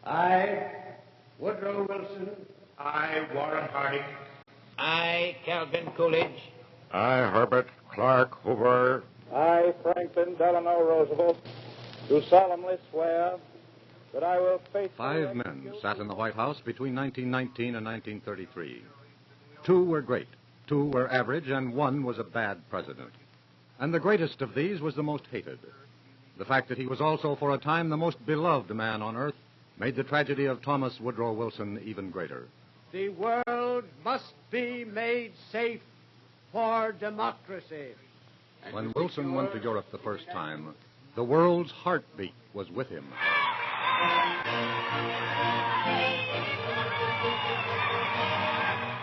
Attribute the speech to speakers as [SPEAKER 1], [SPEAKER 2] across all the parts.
[SPEAKER 1] I, Woodrow Wilson.
[SPEAKER 2] I, Warren Harding.
[SPEAKER 3] I, Calvin Coolidge.
[SPEAKER 4] I, Herbert Clark Hoover.
[SPEAKER 5] I, Franklin Delano Roosevelt, do solemnly swear that I will faithfully...
[SPEAKER 6] 5 men sat in the White House between 1919 and 1933. 2 were great, 2 were average, and 1 was a bad president. And the greatest of these was the most hated. The fact that he was also, for a time, the most beloved man on earth made the tragedy of Thomas Woodrow Wilson even greater.
[SPEAKER 1] The world must be made safe for democracy.
[SPEAKER 6] When Wilson went to Europe the first time, the world's heartbeat was with him.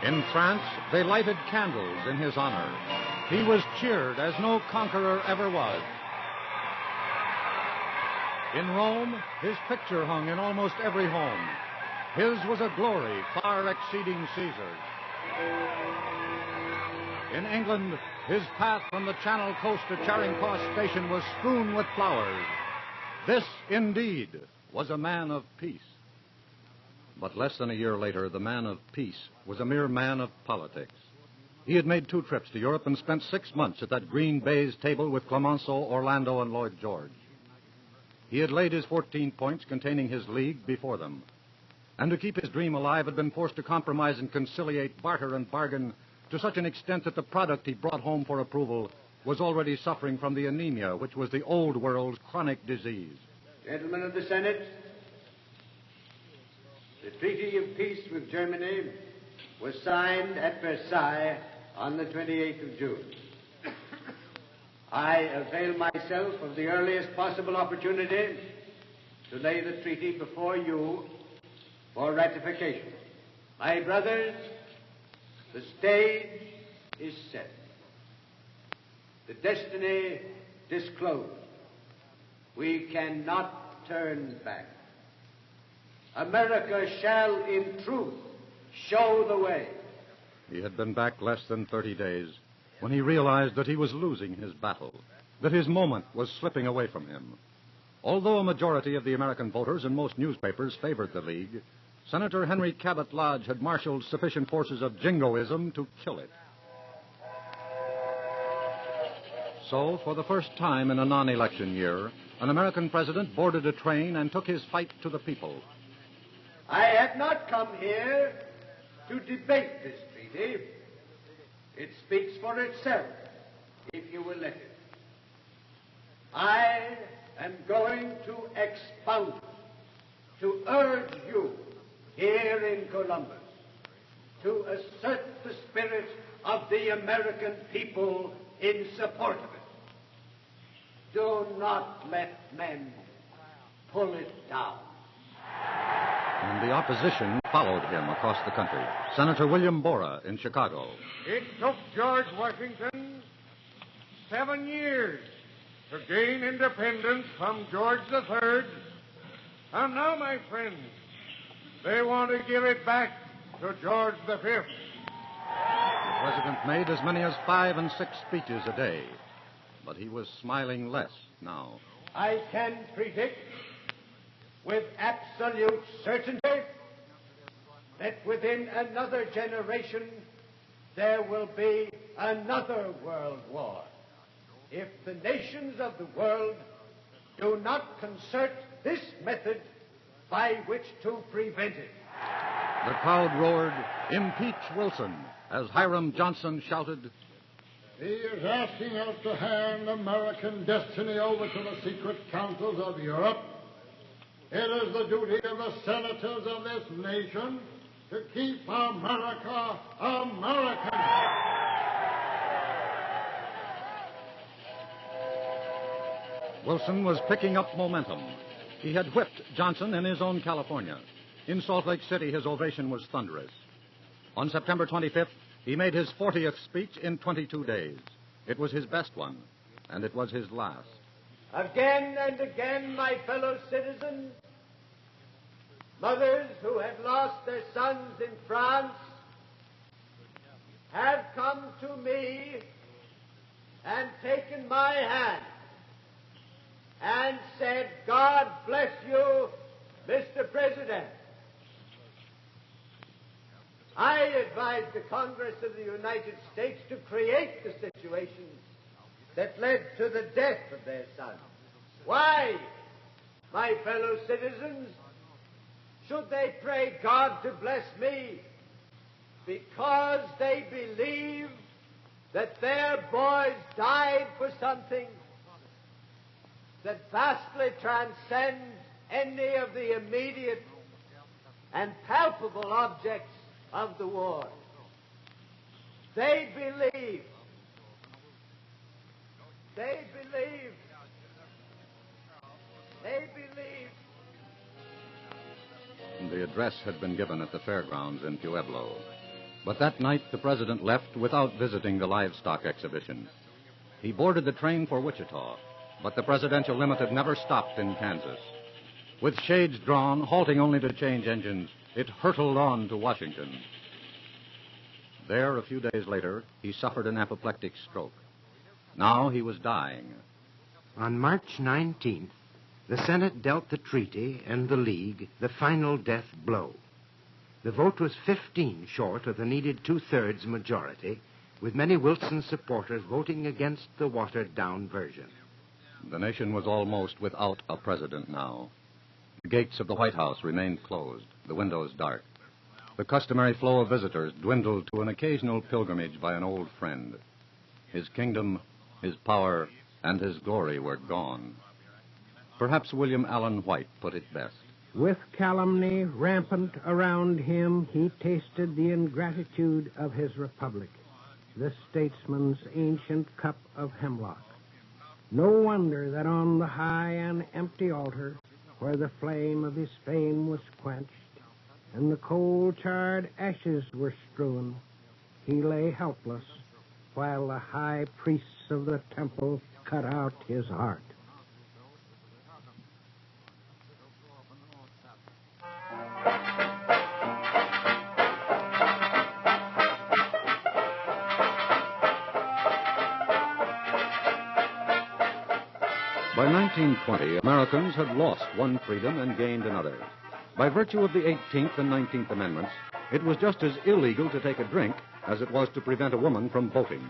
[SPEAKER 6] In France, they lighted candles in his honor. He was cheered as no conqueror ever was. In Rome, his picture hung in almost every home. His was a glory far exceeding Caesar's. In England, his path from the Channel coast to Charing Cross station was strewn with flowers. This, indeed, was a man of peace. But less than a year later, the man of peace was a mere man of politics. He had made 2 trips to Europe and spent 6 months at that green baize table with Clemenceau, Orlando, and Lloyd George. He had laid his 14 points containing his league before them. And to keep his dream alive had been forced to compromise and conciliate, barter and bargain to such an extent that the product he brought home for approval was already suffering from the anemia, which was the old world's chronic disease.
[SPEAKER 1] Gentlemen of the Senate, the Treaty of Peace with Germany was signed at Versailles on the 28th of June. I avail myself of the earliest possible opportunity to lay the treaty before you for ratification. My brothers, the stage is set. The destiny disclosed. We cannot turn back. America shall, in truth, show the way.
[SPEAKER 6] He had been back less than 30 days when he realized that he was losing his battle, that his moment was slipping away from him. Although a majority of the American voters and most newspapers favored the League, Senator Henry Cabot Lodge had marshaled sufficient forces of jingoism to kill it. So, for the first time in a non-election year, an American president boarded a train and took his fight to the people.
[SPEAKER 1] I have not come here to debate this treaty. It speaks for itself, if you will let it. I am going to expound it, to urge you here in Columbus to assert the spirit of the American people in support of it. Do not let men pull it down.
[SPEAKER 6] And the opposition followed him across the country. Senator William Borah in Chicago.
[SPEAKER 2] It took George Washington 7 years to gain independence from George III. And now, my friends, they want to give it back to George V.
[SPEAKER 6] The president made as many as 5 and 6 speeches a day, but he was smiling less now.
[SPEAKER 1] I can predict with absolute certainty that within another generation there will be another world war if the nations of the world do not concert this method by which to prevent it.
[SPEAKER 6] The crowd roared, "Impeach Wilson," as Hiram Johnson shouted,
[SPEAKER 7] "He is asking us to hand American destiny over to the secret councils of Europe. It is the duty of the senators of this nation to keep America American."
[SPEAKER 6] Wilson was picking up momentum. He had whipped Johnson in his own California. In Salt Lake City, his ovation was thunderous. On September 25th, he made his 40th speech in 22 days. It was his best one, and it was his last.
[SPEAKER 1] Again and again, my fellow citizens, mothers who had lost their sons in France have come to me and taken my hand and said, "God bless you, Mr. Mr. President, I advise the Congress of the United States to create the situation that led to the death of their son. Why, my fellow citizens, should they pray God to bless me? Because they believe that their boys died for something that vastly transcends any of the immediate and palpable objects of the war. They believe.
[SPEAKER 6] The address had been given at the fairgrounds in Pueblo. But that night, the president left without visiting the livestock exhibition. He boarded the train for Wichita, but the Presidential Limited never stopped in Kansas. With shades drawn, halting only to change engines, it hurtled on to Washington. There, a few days later, he suffered an apoplectic stroke. Now he was dying.
[SPEAKER 8] On March 19th, the Senate dealt the treaty and the League the final death blow. The vote was 15 short of the needed two-thirds majority, with many Wilson supporters voting against the watered-down version.
[SPEAKER 6] The nation was almost without a president now. The gates of the White House remained closed, the windows dark. The customary flow of visitors dwindled to an occasional pilgrimage by an old friend. His kingdom, his power, and his glory were gone. Perhaps William Allen White put it best.
[SPEAKER 9] With calumny rampant around him, he tasted the ingratitude of his republic, the statesman's ancient cup of hemlock. No wonder that on the high and empty altar, where the flame of his fame was quenched, and the coal-charred ashes were strewn, he lay helpless, while the high priests of the temple cut out his heart.
[SPEAKER 6] By 1920, Americans had lost one freedom and gained another. By virtue of the 18th and 19th Amendments, it was just as illegal to take a drink as it was to prevent a woman from voting.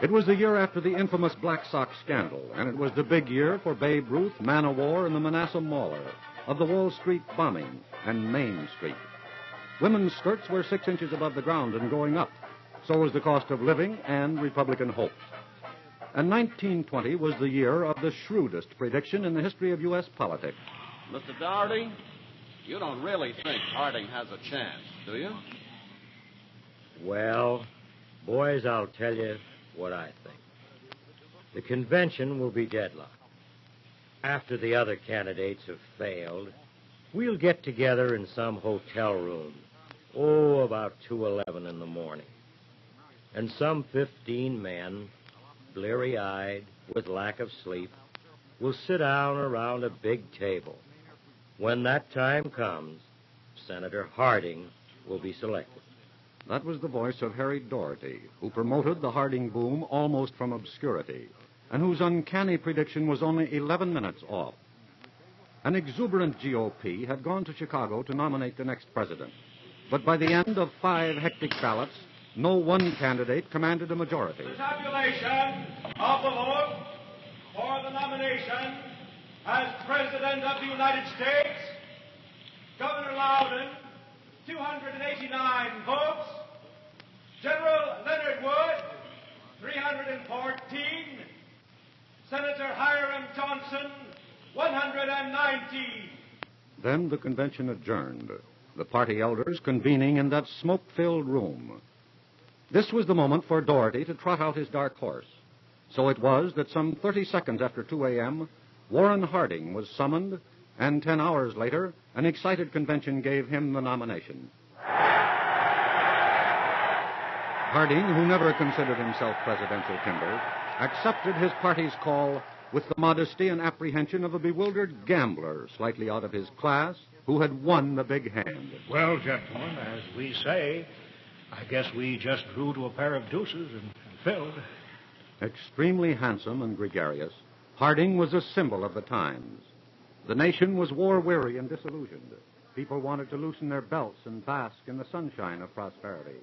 [SPEAKER 6] It was the year after the infamous Black Sox scandal, and it was the big year for Babe Ruth, Man o' War, and the Manassas Mauler, of the Wall Street bombing, and Main Street. Women's skirts were 6 inches above the ground and going up. So was the cost of living and Republican hopes. And 1920 was the year of the shrewdest prediction in the history of U.S. politics.
[SPEAKER 10] Mr. Doherty, you don't really think Harding has a chance, do you?
[SPEAKER 11] Well, boys, I'll tell you what I think. The convention will be deadlocked. After the other candidates have failed, we'll get together in some hotel room, about 2:11 in the morning. And some 15 men, bleary-eyed, with lack of sleep, will sit down around a big table. When that time comes, Senator Harding will be selected.
[SPEAKER 6] That was the voice of Harry Doherty, who promoted the Harding boom almost from obscurity, and whose uncanny prediction was only 11 minutes off. An exuberant GOP had gone to Chicago to nominate the next president. But by the end of 5 hectic ballots, no one candidate commanded a majority.
[SPEAKER 12] The tabulation of the vote for the nomination as President of the United States, Governor Loudon, 289 votes. General Leonard Wood, 314. Senator Hiram Johnson, 119.
[SPEAKER 6] Then the convention adjourned, the party elders convening in that smoke-filled room. This was the moment for Doherty to trot out his dark horse. So it was that some 30 seconds after 2 a.m., Warren Harding was summoned, and 10 hours later, an excited convention gave him the nomination. Harding, who never considered himself presidential timber, accepted his party's call with the modesty and apprehension of a bewildered gambler slightly out of his class who had won the big hand.
[SPEAKER 13] Well, gentlemen, as we say, I guess we just drew to a pair of deuces and filled.
[SPEAKER 6] Extremely handsome and gregarious, Harding was a symbol of the times. The nation was war-weary and disillusioned. People wanted to loosen their belts and bask in the sunshine of prosperity.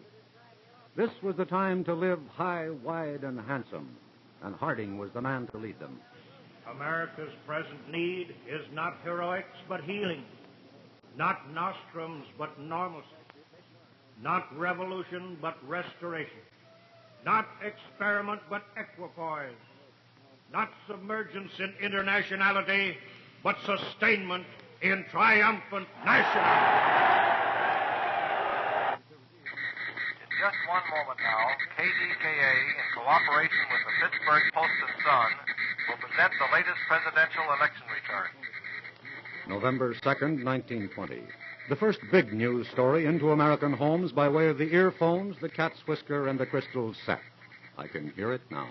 [SPEAKER 6] This was the time to live high, wide, and handsome, and Harding was the man to lead them.
[SPEAKER 13] America's present need is not heroics, but healing. Not nostrums, but normalcy. Not revolution, but restoration. Not experiment, but equipoise. Not submergence in internationality, but sustainment in triumphant nationality.
[SPEAKER 14] In just one moment now, KDKA, in cooperation with the Pittsburgh Post and Sun, will present the latest presidential election returns.
[SPEAKER 6] November 2nd, 1920. The first big news story into American homes by way of the earphones, the cat's whisker, and the crystal set. I can hear it now.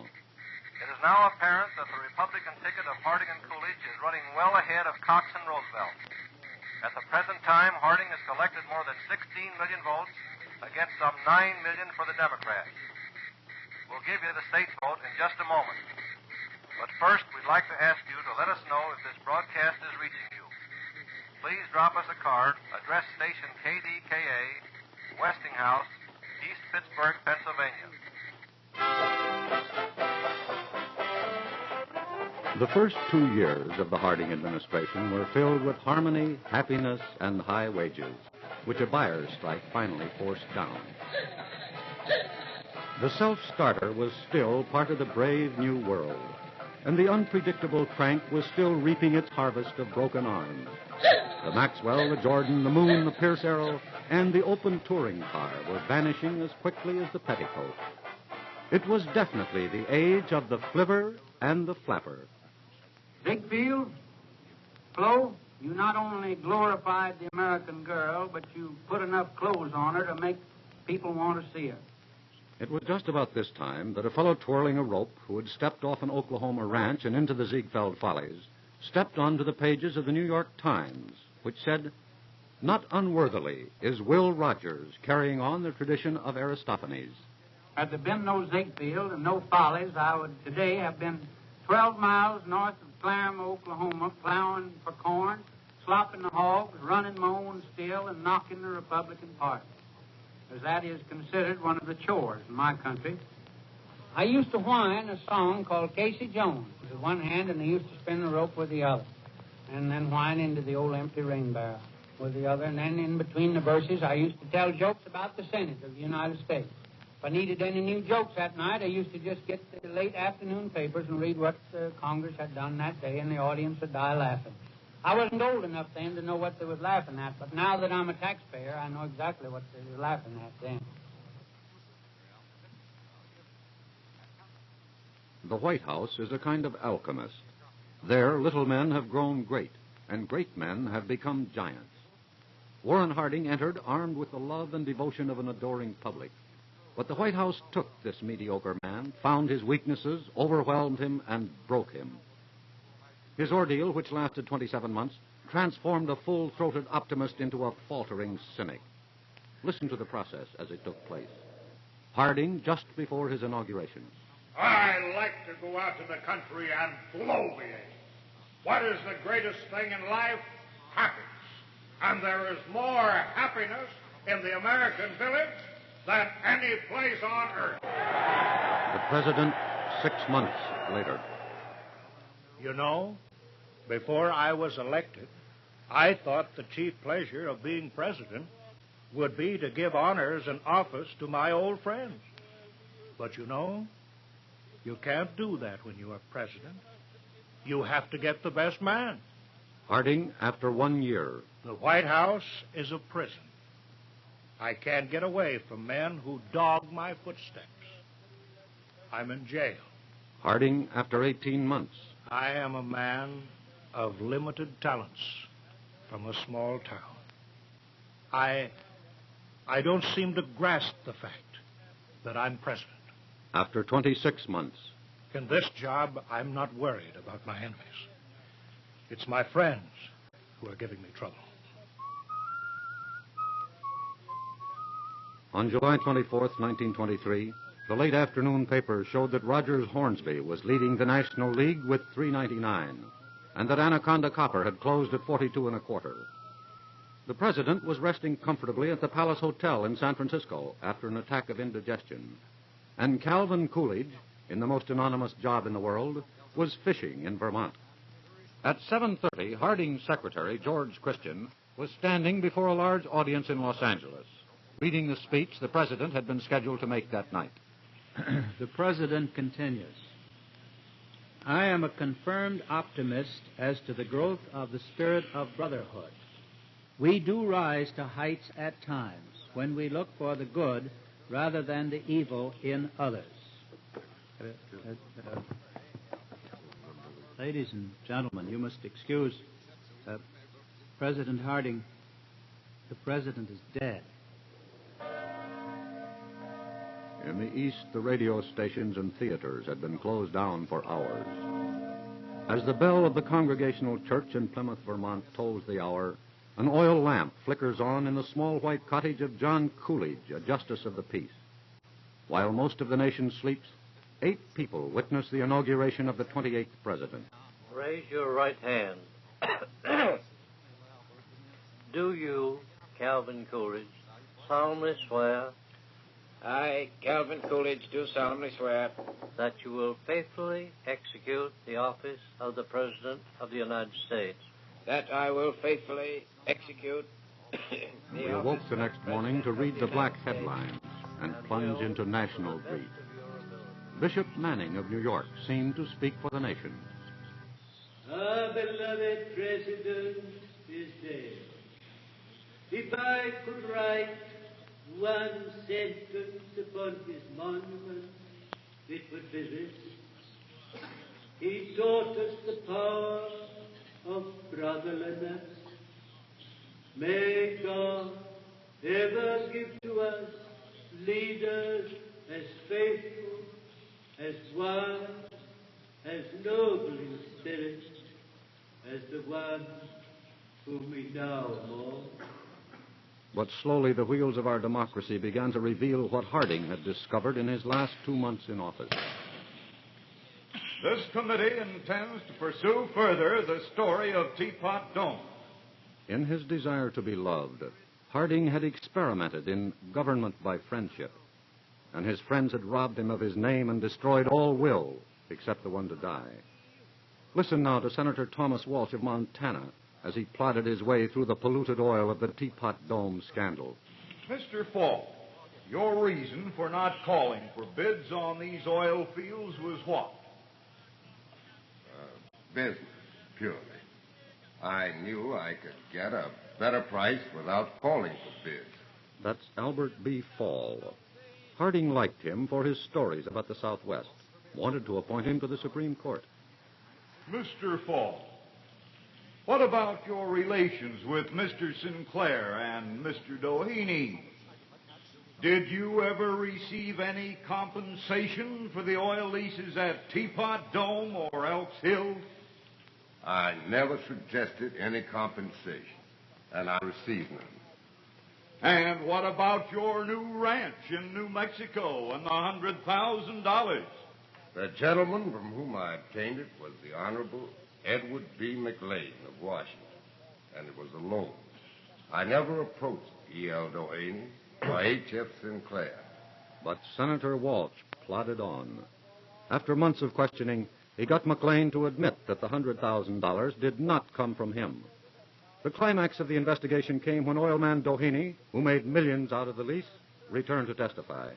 [SPEAKER 14] It is now apparent that the Republican ticket of Harding and Coolidge is running well ahead of Cox and Roosevelt. At the present time, Harding has collected more than 16 million votes against some 9 million for the Democrats. We'll give you the state vote in just a moment. But first, we'd like to ask you to let us know if this broadcast is reaching you. Please drop us a card, address station KDKA, Westinghouse, East Pittsburgh, Pennsylvania.
[SPEAKER 6] The first 2 years of the Harding administration were filled with harmony, happiness, and high wages, which a buyer's strike finally forced down. The self-starter was still part of the brave new world, and the unpredictable crank was still reaping its harvest of broken arms. The Maxwell, the Jordan, the Moon, the Pierce Arrow, and the open touring car were vanishing as quickly as the petticoat. It was definitely the age of the flivver and the flapper.
[SPEAKER 15] Ziegfeld, Flo, you not only glorified the American girl, but you put enough clothes on her to make people want to see her.
[SPEAKER 6] It was just about this time that a fellow twirling a rope who had stepped off an Oklahoma ranch and into the Ziegfeld Follies stepped onto the pages of the New York Times, which said, "Not unworthily is Will Rogers carrying on the tradition of Aristophanes."
[SPEAKER 15] Had there been no Ziegfeld and no Follies, I would today have been 12 miles north of Claremont, Oklahoma, plowing for corn, slopping the hogs, running my own still, and knocking the Republican Party, as that is considered one of the chores in my country. I used to whine a song called Casey Jones with one hand, and I used to spin the rope with the other, and then whine into the old empty rain barrel with the other, and then in between the verses I used to tell jokes about the Senate of the United States. If I needed any new jokes that night, I used to just get the late afternoon papers and read what Congress had done that day, and the audience would die laughing. I wasn't old enough then to know what they was laughing at, but now that I'm a taxpayer, I know exactly what they were laughing at then.
[SPEAKER 6] The White House is a kind of alchemist. There, little men have grown great, and great men have become giants. Warren Harding entered armed with the love and devotion of an adoring public. But the White House took this mediocre man, found his weaknesses, overwhelmed him, and broke him. His ordeal, which lasted 27 months, transformed a full-throated optimist into a faltering cynic. Listen to the process as it took place. Harding, just before his inauguration.
[SPEAKER 2] I like to go out to the country and bloviate. What is the greatest thing in life? Happiness. And there is more happiness in the American village than any place on earth.
[SPEAKER 6] The president, 6 months later.
[SPEAKER 13] You know, before I was elected, I thought the chief pleasure of being president would be to give honors and office to my old friends. But you know, you can't do that when you are president. You have to get the best man.
[SPEAKER 6] Harding, after 1 year.
[SPEAKER 13] The White House is a prison. I can't get away from men who dog my footsteps. I'm in jail.
[SPEAKER 6] Harding, after 18 months.
[SPEAKER 13] I am a man of limited talents from a small town. I don't seem to grasp the fact that I'm president.
[SPEAKER 6] After 26 months.
[SPEAKER 13] In this job, I'm not worried about my enemies. It's my friends who are giving me trouble.
[SPEAKER 6] On July 24th, 1923, the late afternoon papers showed that Rogers Hornsby was leading the National League with 399. and that Anaconda Copper had closed at 42 1/4. The president was resting comfortably at the Palace Hotel in San Francisco after an attack of indigestion. And Calvin Coolidge, in the most anonymous job in the world, was fishing in Vermont. At 7:30, Harding's secretary, George Christian, was standing before a large audience in Los Angeles, reading the speech the president had been scheduled to make that night.
[SPEAKER 16] The president continues. I am a confirmed optimist as to the growth of the spirit of brotherhood. We do rise to heights at times when we look for the good rather than the evil in others. Ladies and gentlemen, you must excuse President Harding. The president is dead.
[SPEAKER 6] In the East, the radio stations and theaters had been closed down for hours. As the bell of the Congregational Church in Plymouth, Vermont, tolls the hour, an oil lamp flickers on in the small white cottage of John Coolidge, a justice of the peace. While most of the nation sleeps, 8 people witness the inauguration of the 28th president.
[SPEAKER 17] Raise your right hand. Do you, Calvin Coolidge, solemnly swear?
[SPEAKER 3] I, Calvin Coolidge, do solemnly swear
[SPEAKER 17] that you will faithfully execute the office of the President of the United States.
[SPEAKER 3] That I will faithfully execute
[SPEAKER 6] We awoke the next morning to read the black headlines and plunge into national greed. Bishop Manning of New York seemed to speak for the nation.
[SPEAKER 18] Our beloved President is dead. If I could write one sentence upon his monument, it would be this. He taught us the power of brotherliness. May God ever give to us leaders as faithful, as wise, as noble in spirit as the one whom we now mourn.
[SPEAKER 6] But slowly the wheels of our democracy began to reveal what Harding had discovered in his last 2 months in office.
[SPEAKER 2] This committee intends to pursue further the story of Teapot Dome.
[SPEAKER 6] In his desire to be loved, Harding had experimented in government by friendship, and his friends had robbed him of his name and destroyed all will except the one to die. Listen now to Senator Thomas Walsh of Montana as he plodded his way through the polluted oil of the Teapot Dome scandal.
[SPEAKER 2] Mr. Fall, your reason for not calling for bids on these oil fields was what?
[SPEAKER 19] Business, purely. I knew I could get a better price without calling for bids.
[SPEAKER 6] That's Albert B. Fall. Harding liked him for his stories about the Southwest, wanted to appoint him to the Supreme Court.
[SPEAKER 2] Mr. Fall, what about your relations with Mr. Sinclair and Mr. Doheny? Did you ever receive any compensation for the oil leases at Teapot Dome or Elks Hill?
[SPEAKER 19] I never suggested any compensation, and I received none.
[SPEAKER 2] And what about your new ranch in New Mexico and the $100,000?
[SPEAKER 19] The gentleman from whom I obtained it was the Honorable Edward B. McLean of Washington, and it was a loan. I never approached E.L. Doheny or H.F. Sinclair.
[SPEAKER 6] But Senator Walsh plodded on. After months of questioning, he got McLean to admit that the $100,000 did not come from him. The climax of the investigation came when oilman Doheny, who made millions out of the lease, returned to testify.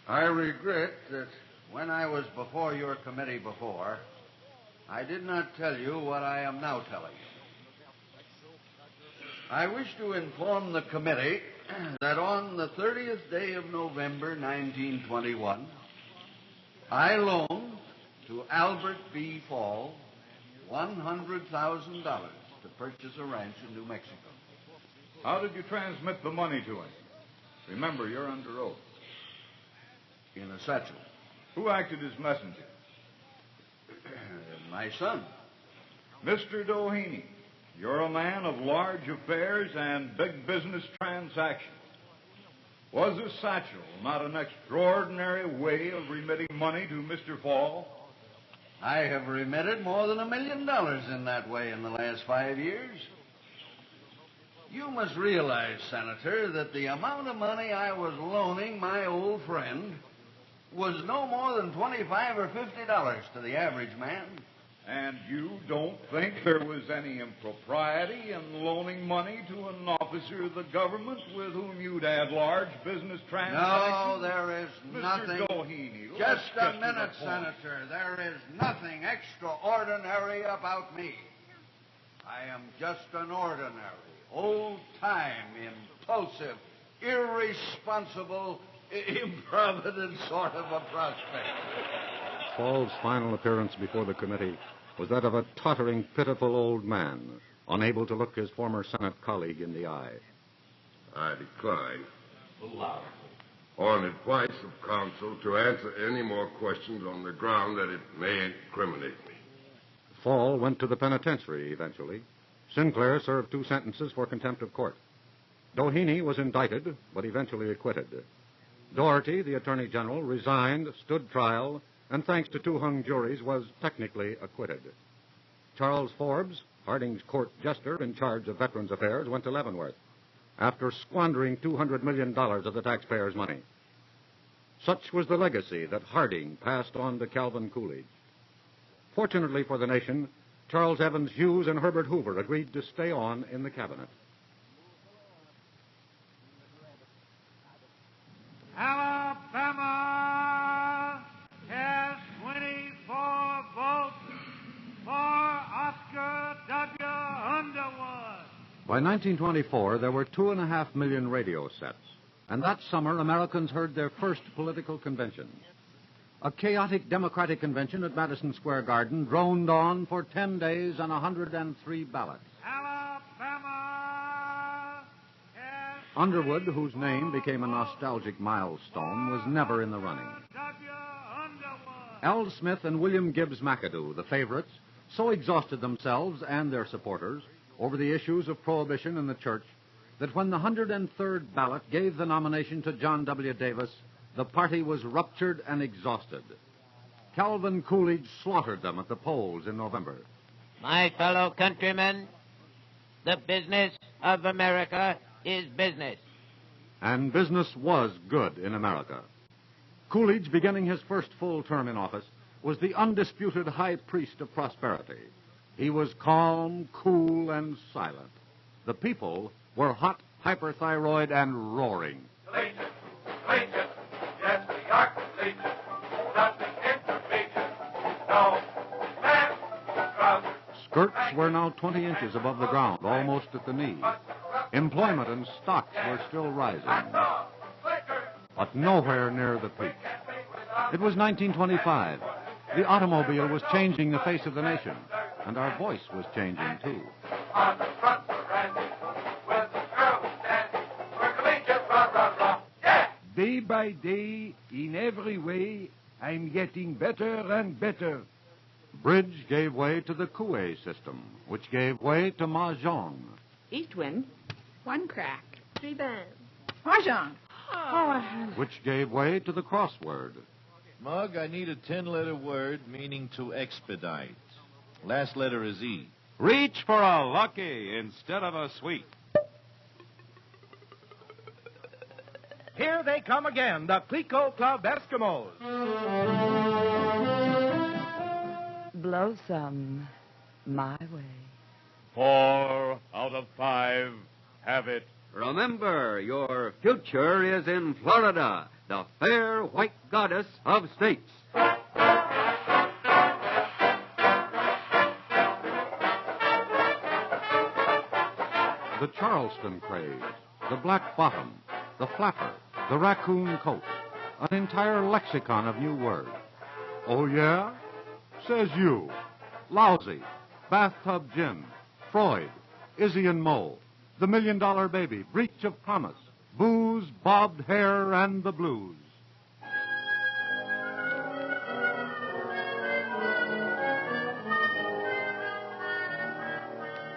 [SPEAKER 20] I regret that when I was before your committee before, I did not tell you what I am now telling you. I wish to inform the committee that on the 30th day of November, 1921, I loaned to Albert B. Fall $100,000 to purchase a ranch in New Mexico.
[SPEAKER 2] How did you transmit the money to him? Remember, you're under oath.
[SPEAKER 20] In a satchel.
[SPEAKER 2] Who acted as messenger?
[SPEAKER 20] My son.
[SPEAKER 2] Mr. Doheny, you're a man of large affairs and big business transactions. Was a satchel not an extraordinary way of remitting money to Mr. Fall?
[SPEAKER 20] I have remitted more than $1 million in that way in the last 5 years. You must realize, Senator, that the amount of money I was loaning my old friend was no more than $25 or $50 to the average man.
[SPEAKER 2] And you don't think there was any impropriety in loaning money to an officer of the government with whom you'd had large business transactions?
[SPEAKER 20] No, there is nothing.
[SPEAKER 2] Mr. Doheny,
[SPEAKER 20] Just a minute, Senator. There is nothing extraordinary about me. I am just an ordinary, old-time, impulsive, irresponsible, improvident sort of a prospect.
[SPEAKER 6] Fall's final appearance before the committee was that of a tottering, pitiful old man, unable to look his former Senate colleague in the eye.
[SPEAKER 19] I decline, on advice of counsel, to answer any more questions on the ground that it may incriminate me.
[SPEAKER 6] Fall went to the penitentiary eventually. Sinclair served 2 sentences for contempt of court. Doheny was indicted, but eventually acquitted. Doherty, the Attorney General, resigned, stood trial, and thanks to 2 hung juries, was technically acquitted. Charles Forbes, Harding's court jester in charge of Veterans Affairs, went to Leavenworth after squandering $200 million of the taxpayers' money. Such was the legacy that Harding passed on to Calvin Coolidge. Fortunately for the nation, Charles Evans Hughes and Herbert Hoover agreed to stay on in the cabinet.
[SPEAKER 12] Alabama has 24 votes for Oscar W. Underwood.
[SPEAKER 6] By 1924, there were 2.5 million radio sets, and that summer, Americans heard their first political conventions. A chaotic Democratic convention at Madison Square Garden droned on for 10 days and 103 ballots. Underwood, whose name became a nostalgic milestone, was never in the running. Al Smith and William Gibbs McAdoo, the favorites, so exhausted themselves and their supporters over the issues of prohibition in the church that when the 103rd ballot gave the nomination to John W. Davis, the party was ruptured and exhausted. Calvin Coolidge slaughtered them at the polls in November.
[SPEAKER 3] My fellow countrymen, the business of America is business.
[SPEAKER 6] And business was good in America. Coolidge, beginning his first full term in office, was the undisputed high priest of prosperity. He was calm, cool, and silent. The people were hot, hyperthyroid, and roaring.
[SPEAKER 12] Collegiate, collegiate, yes, we are collegiate. Nothing intermediate. No man, trousers.
[SPEAKER 6] Skirts were now 20 inches above the ground, almost at the knee. Employment and stocks were still rising, but nowhere near the peak. It was 1925. The automobile was changing the face of the nation, and our voice was changing, too.
[SPEAKER 12] On the front veranda, with the girls dancing, we're collegiate, rah, rah, rah, yeah!
[SPEAKER 21] Day by day, in every way, I'm getting better and better.
[SPEAKER 6] Bridge gave way to the Coué system, which gave way to Mahjong.
[SPEAKER 22] Each win, 1 crack, 3 bands. Mahjong.
[SPEAKER 6] Which gave way to the crossword.
[SPEAKER 23] Mug, I need a 10-letter word meaning to expedite. Last letter is E.
[SPEAKER 10] Reach for a lucky instead of a sweet.
[SPEAKER 13] Here they come again, the Clico Club Eskimos.
[SPEAKER 24] Blow some my way.
[SPEAKER 10] 4 out of 5 have it.
[SPEAKER 25] Remember, your future is in Florida, the fair white goddess of states.
[SPEAKER 6] The Charleston craze, the black bottom, the flapper, the raccoon coat, an entire lexicon of new words. Oh, yeah? Says you. Lousy, bathtub gin, Freud, Izzy and Mo, the $1 Million Baby, breach of promise, booze, bobbed hair, and the blues.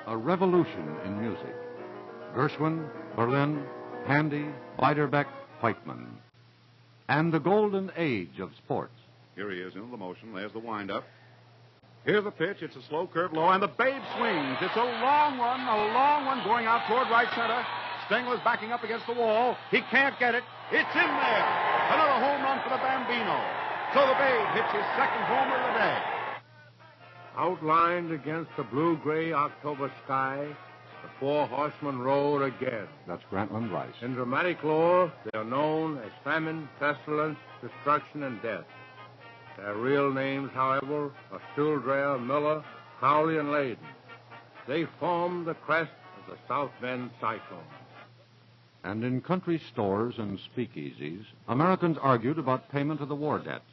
[SPEAKER 6] A revolution in music. Gershwin, Berlin, Handy, Beiderbecke, Whiteman. And the golden age of sports.
[SPEAKER 4] Here he is in the motion. There's the windup.
[SPEAKER 6] Here's the pitch. It's a slow curve low, and the Babe swings. It's a long one going out toward right center. Stengler's backing up against the wall. He can't get it. It's in there. Another home run for the Bambino. So the Babe hits his second homer of the day.
[SPEAKER 2] Outlined against the blue-gray October sky, the four horsemen rode again.
[SPEAKER 6] That's Grantland Rice.
[SPEAKER 2] In dramatic lore, they are known as famine, pestilence, destruction, and death. Their real names, however, are Stooldrare, Miller, Crowley, and Layden. They form the crest of the South Bend Cyclone.
[SPEAKER 6] And in country stores and speakeasies, Americans argued about payment of the war debts.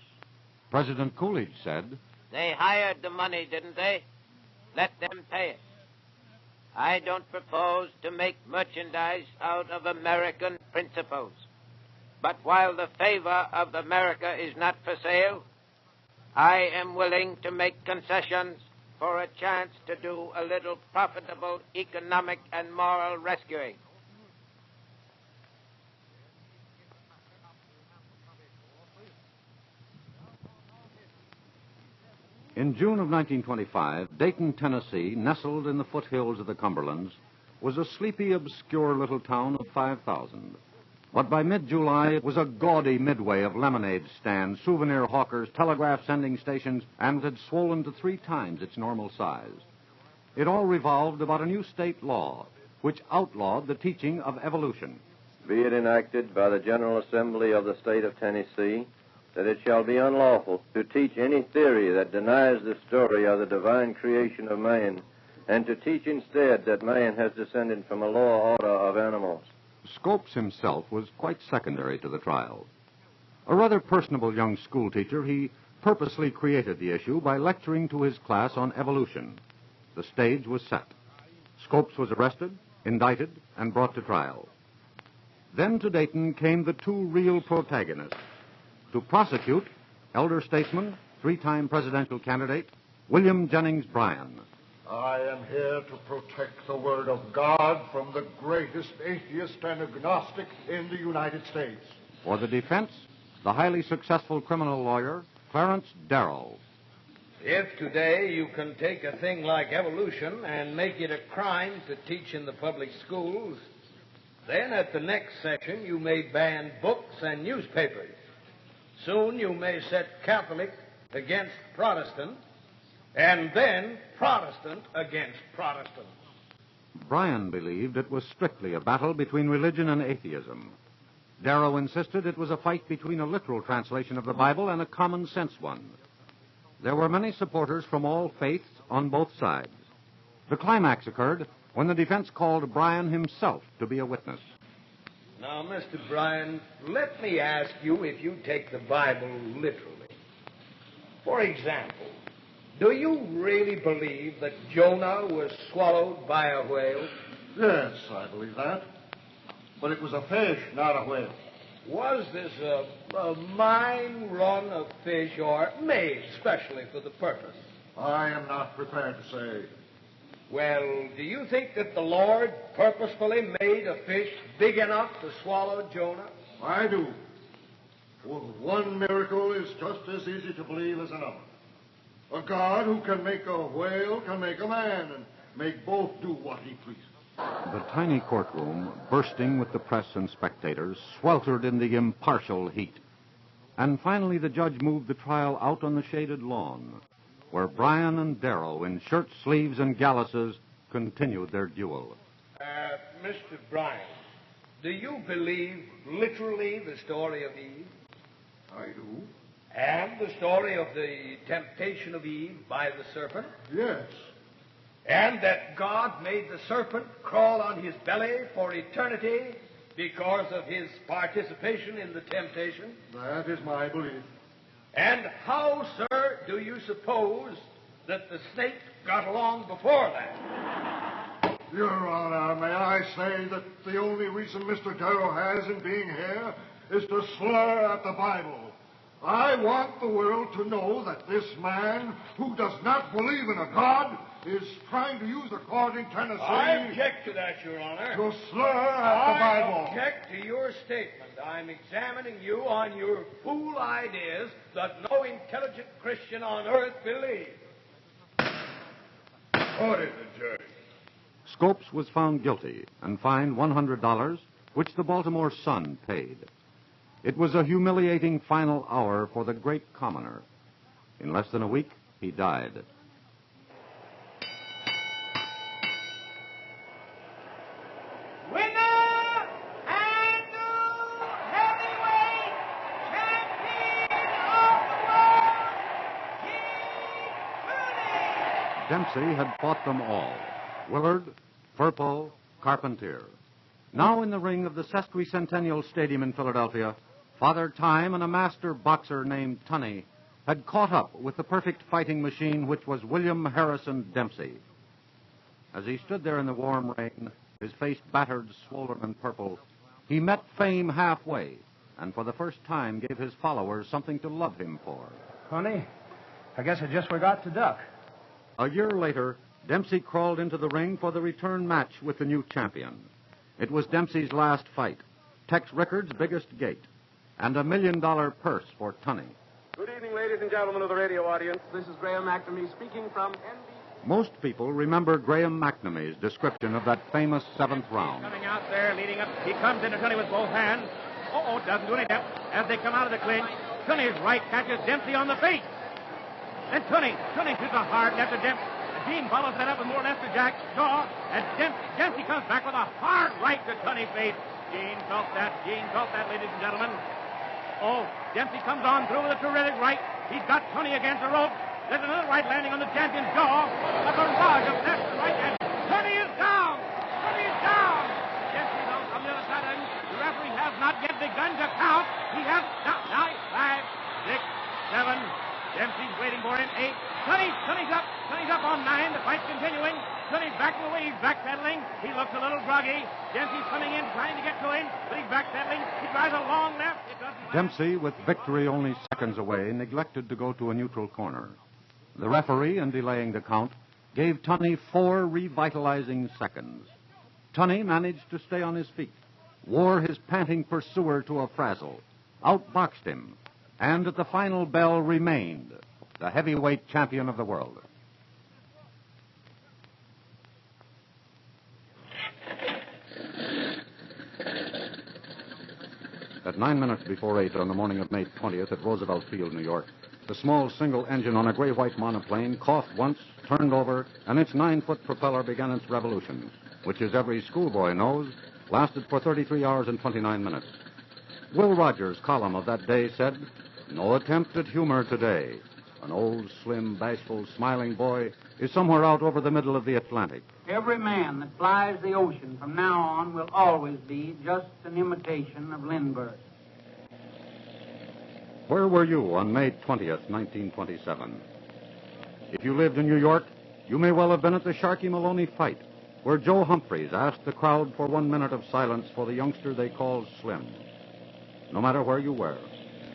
[SPEAKER 6] President Coolidge said,
[SPEAKER 3] They hired the money, didn't they? Let them pay it. I don't propose to make merchandise out of American principles. But while the favor of America is not for sale, I am willing to make concessions for a chance to do a little profitable economic and moral rescuing.
[SPEAKER 6] In June of 1925, Dayton, Tennessee, nestled in the foothills of the Cumberlands, was a sleepy, obscure little town of 5,000. But by mid-July, it was a gaudy midway of lemonade stands, souvenir hawkers, telegraph sending stations, and had swollen to 3 times its normal size. It all revolved about a new state law, which outlawed the teaching of evolution.
[SPEAKER 1] Be it enacted by the General Assembly of the State of Tennessee that it shall be unlawful to teach any theory that denies the story of the divine creation of man, and to teach instead that man has descended from a lower order of animals.
[SPEAKER 6] Scopes himself was quite secondary to the trial. A rather personable young schoolteacher, he purposely created the issue by lecturing to his class on evolution. The stage was set. Scopes was arrested, indicted, and brought to trial. Then to Dayton came the 2 real protagonists. To prosecute, elder statesman, 3-time presidential candidate, William Jennings Bryan.
[SPEAKER 5] I am here to protect the Word of God from the greatest atheist and agnostic in the United States.
[SPEAKER 6] For the defense, the highly successful criminal lawyer, Clarence Darrow.
[SPEAKER 7] If today you can take a thing like evolution and make it a crime to teach in the public schools, then at the next session you may ban books and newspapers. Soon you may set Catholic against Protestant, and then Protestant against Protestant.
[SPEAKER 6] Bryan believed it was strictly a battle between religion and atheism. Darrow insisted it was a fight between a literal translation of the Bible and a common sense one. There were many supporters from all faiths on both sides. The climax occurred when the defense called Bryan himself to be a witness.
[SPEAKER 7] Now, Mr. Bryan, let me ask you if you take the Bible literally. For example, do you really believe that Jonah was swallowed by a whale?
[SPEAKER 5] Yes, I believe that. But it was a fish, not a whale.
[SPEAKER 7] Was this a mine run of fish or made specially for the purpose?
[SPEAKER 5] I am not prepared to say.
[SPEAKER 7] Well, do you think that the Lord purposefully made a fish big enough to swallow Jonah?
[SPEAKER 5] I do. One miracle is just as easy to believe as another. A God who can make a whale can make a man and make both do what he pleases.
[SPEAKER 6] The tiny courtroom, bursting with the press and spectators, sweltered in the impartial heat. And finally the judge moved the trial out on the shaded lawn, where Bryan and Darrow, in shirt sleeves and galluses, continued their duel.
[SPEAKER 7] Mr. Bryan, do you believe literally the story of Eve?
[SPEAKER 5] I do.
[SPEAKER 7] And the story of the temptation of Eve by the serpent?
[SPEAKER 5] Yes.
[SPEAKER 7] And that God made the serpent crawl on his belly for eternity because of his participation in the temptation?
[SPEAKER 5] That is my belief.
[SPEAKER 7] And how, sir, do you suppose that the snake got along before that?
[SPEAKER 5] Your Honor, may I say that the only reason Mr. Darrow has in being here is to slur at the Bible. I want the world to know that this man, who does not believe in a God, is trying to use the court in Tennessee...
[SPEAKER 7] I object to that, Your Honor.
[SPEAKER 5] ...to slur at the Bible.
[SPEAKER 7] I object to your statement. I'm examining you on your fool ideas that no intelligent Christian on earth believes.
[SPEAKER 5] Order the jury.
[SPEAKER 6] Scopes was found guilty and fined $100, which the Baltimore Sun paid. It was a humiliating final hour for the great commoner. In less than a week, he died. Dempsey had fought them all. Willard, Firpo, Carpentier. Now in the ring of the Sesquicentennial Stadium in Philadelphia, Father Time and a master boxer named Tunney had caught up with the perfect fighting machine which was William Harrison Dempsey. As he stood there in the warm rain, his face battered, swollen, and purple, he met fame halfway, and for the first time gave his followers something to love him for.
[SPEAKER 8] Honey, I guess I just forgot to duck.
[SPEAKER 6] A year later, Dempsey crawled into the ring for the return match with the new champion. It was Dempsey's last fight, Tex Rickard's biggest gate, and $1 million purse for Tunney.
[SPEAKER 9] Good evening, ladies and gentlemen of the radio audience. This is Graham McNamee speaking from NBC.
[SPEAKER 6] Most people remember Graham McNamee's description of that famous seventh round.
[SPEAKER 11] Coming out there, leading up. He comes into Tunney with both hands. Doesn't do any damage. As they come out of the clinch, Tunney's right catches Dempsey on the face. Then Tunney shoots a hard left to Dempsey. Gene follows that up with more left to Jack's jaw, and Dempsey comes back with a hard right to Tunney's face. Gene felt that, ladies and gentlemen. Dempsey comes on through with a terrific right. He's got Tunney against the rope. There's another right landing on the champion's jaw. A barrage of left and right, and Tunney is down. Dempsey's on the other side of him. The referee has not yet begun to count. He has now 5, 6, 7. Dempsey's waiting for him. 8. Tunney's up. Tunney's up on 9. The fight's continuing. Tunney's backing away. He's backpedaling. He looks a little groggy. Dempsey's coming in, trying to get to him, but he's backpedaling. He tries a long left. It doesn't matter.
[SPEAKER 6] Dempsey, with victory only seconds away, neglected to go to a neutral corner. The referee, in delaying the count, gave Tunney 4 revitalizing seconds. Tunney managed to stay on his feet, wore his panting pursuer to a frazzle, outboxed him, and at the final bell remained the heavyweight champion of the world. At 9 minutes before 8 on the morning of May 20th at Roosevelt Field, New York, the small single engine on a gray-white monoplane coughed once, turned over, and its 9-foot propeller began its revolution, which, as every schoolboy knows, lasted for 33 hours and 29 minutes. Will Rogers' column of that day said, "No attempt at humor today. An old, slim, bashful, smiling boy is somewhere out over the middle of the Atlantic.
[SPEAKER 14] Every man that flies the ocean from now on will always be just an imitation of Lindbergh."
[SPEAKER 6] Where were you on May 20th, 1927? If you lived in New York, you may well have been at the Sharkey Maloney fight, where Joe Humphreys asked the crowd for 1 minute of silence for the youngster they called Slim. No matter where you were,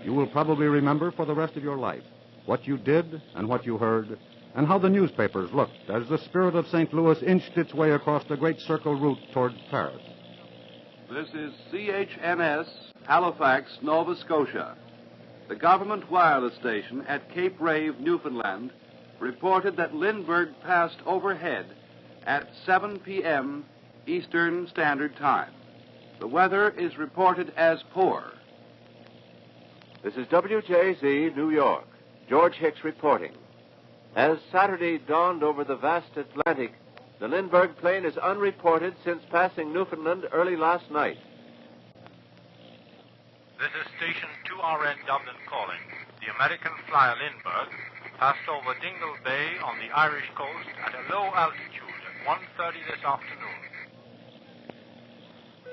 [SPEAKER 6] you will probably remember for the rest of your life what you did and what you heard, and how the newspapers looked as the spirit of St. Louis inched its way across the great circle route toward Paris.
[SPEAKER 15] This is CHNS, Halifax, Nova Scotia. The government wireless station at Cape Rave, Newfoundland, reported that Lindbergh passed overhead at 7 p.m. Eastern Standard Time. The weather is reported as poor.
[SPEAKER 1] This is WJZ, New York. George Hicks reporting. As Saturday dawned over the vast Atlantic, the Lindbergh plane is unreported since passing Newfoundland early last night.
[SPEAKER 26] This is Station 2RN Dublin calling. The American flyer Lindbergh passed over Dingle Bay on the Irish coast at a low altitude at 1:30 this afternoon.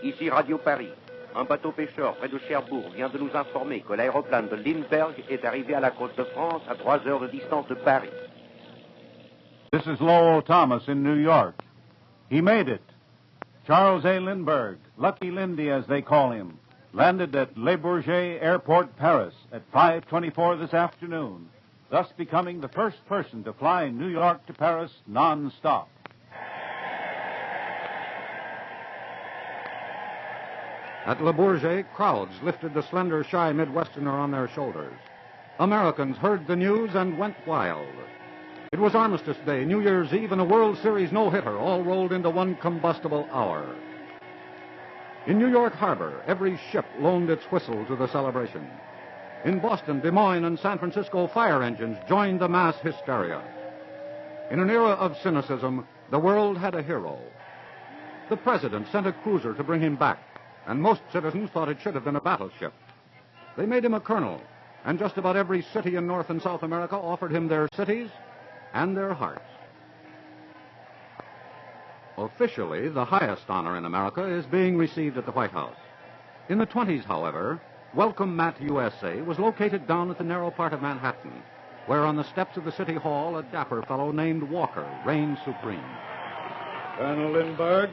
[SPEAKER 27] Ici Radio Paris. Un bateau pêcheur près de Cherbourg vient de nous informer que l'aéroplane de Lindbergh est arrivé à la côte de France à 3 heures de distance de Paris.
[SPEAKER 28] This is Lowell Thomas in New York. He made it. Charles A. Lindbergh, Lucky Lindy as they call him, landed at Le Bourget Airport, Paris at 5:24 this afternoon, thus becoming the first person to fly New York to Paris non-stop.
[SPEAKER 6] At Le Bourget, crowds lifted the slender, shy Midwesterner on their shoulders. Americans heard the news and went wild. It was Armistice Day, New Year's Eve, and a World Series no-hitter, all rolled into one combustible hour. In New York Harbor, every ship loaned its whistle to the celebration. In Boston, Des Moines, and San Francisco, fire engines joined the mass hysteria. In an era of cynicism, the world had a hero. The president sent a cruiser to bring him back, and most citizens thought it should have been a battleship. They made him a colonel, and just about every city in North and South America offered him their cities and their hearts. Officially, the highest honor in America is being received at the White House. In the 20s, however, Welcome Mat USA was located down at the narrow part of Manhattan, where on the steps of the City Hall a dapper fellow named Walker reigned supreme.
[SPEAKER 12] Colonel Lindbergh,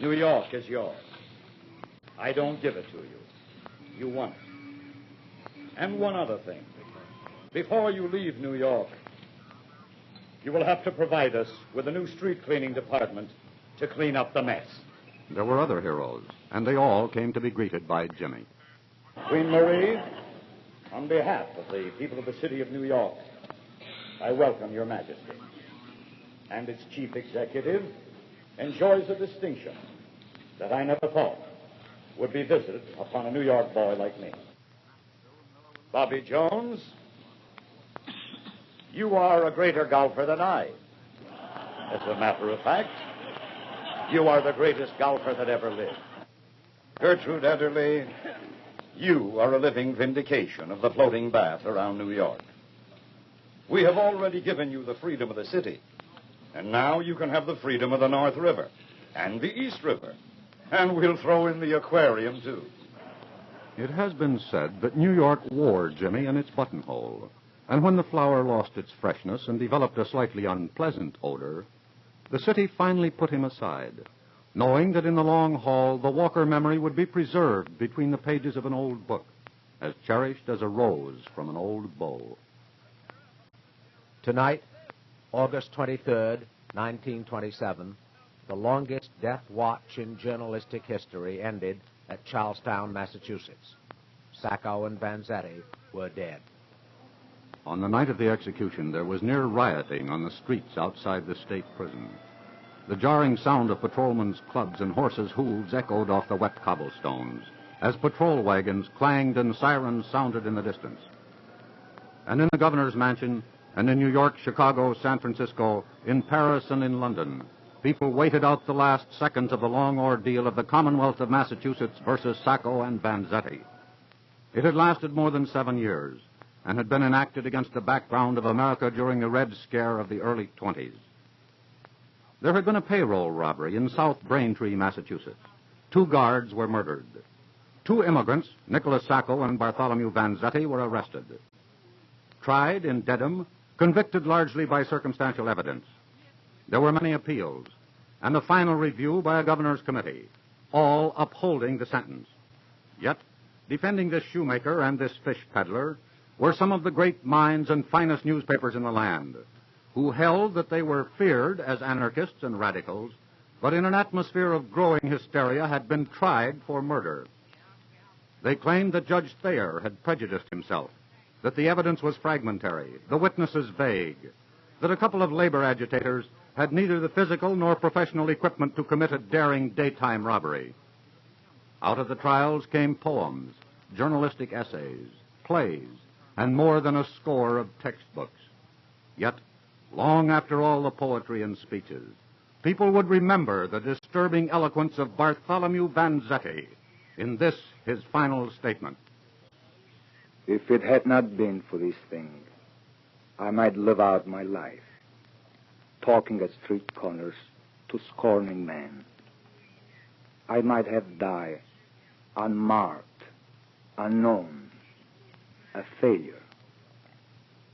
[SPEAKER 12] New York is yours. I don't give it to you. You want it. And one other thing. Before you leave New York, you will have to provide us with a new street cleaning department to clean up the mess.
[SPEAKER 6] There were other heroes, and they all came to be greeted by Jimmy.
[SPEAKER 12] Queen Marie, on behalf of the people of the city of New York, I welcome your majesty. And its chief executive enjoys a distinction that I never thought would be visited upon a New York boy like me. Bobby Jones, you are a greater golfer than I. As a matter of fact, you are the greatest golfer that ever lived. Gertrude Ederle, you are a living vindication of the floating bath around New York. We have already given you the freedom of the city, and now you can have the freedom of the North River and the East River, and we'll throw in the aquarium, too.
[SPEAKER 6] It has been said that New York wore Jimmy in its buttonhole, and when the flower lost its freshness and developed a slightly unpleasant odor, the city finally put him aside, knowing that in the long haul the Walker memory would be preserved between the pages of an old book, as cherished as a rose from an old bow.
[SPEAKER 16] Tonight, August 23rd, 1927, the longest death watch in journalistic history ended at Charlestown, Massachusetts. Sacco and Vanzetti were dead.
[SPEAKER 6] On the night of the execution, there was near rioting on the streets outside the state prison. The jarring sound of patrolmen's clubs and horses' hooves echoed off the wet cobblestones as patrol wagons clanged and sirens sounded in the distance. And in the governor's mansion, and in New York, Chicago, San Francisco, in Paris, and in London, people waited out the last seconds of the long ordeal of the Commonwealth of Massachusetts versus Sacco and Vanzetti. It had lasted more than 7 years, and had been enacted against the background of America during the Red Scare of the early 20s. There had been a payroll robbery in South Braintree, Massachusetts. 2 guards were murdered. 2 immigrants, Nicholas Sacco and Bartholomew Vanzetti, were arrested. Tried in Dedham, convicted largely by circumstantial evidence. There were many appeals, and a final review by a governor's committee, all upholding the sentence. Yet, defending this shoemaker and this fish peddler were some of the great minds and finest newspapers in the land, who held that they were feared as anarchists and radicals, but in an atmosphere of growing hysteria had been tried for murder. They claimed that Judge Thayer had prejudiced himself, that the evidence was fragmentary, the witnesses vague, that a couple of labor agitators had neither the physical nor professional equipment to commit a daring daytime robbery. Out of the trials came poems, journalistic essays, plays, and more than a score of textbooks. Yet, long after all the poetry and speeches, people would remember the disturbing eloquence of Bartholomew Vanzetti in this, his final statement.
[SPEAKER 17] If it had not been for these things, I might live out my life, talking at street corners to scorning men. I might have died unmarked, unknown, a failure.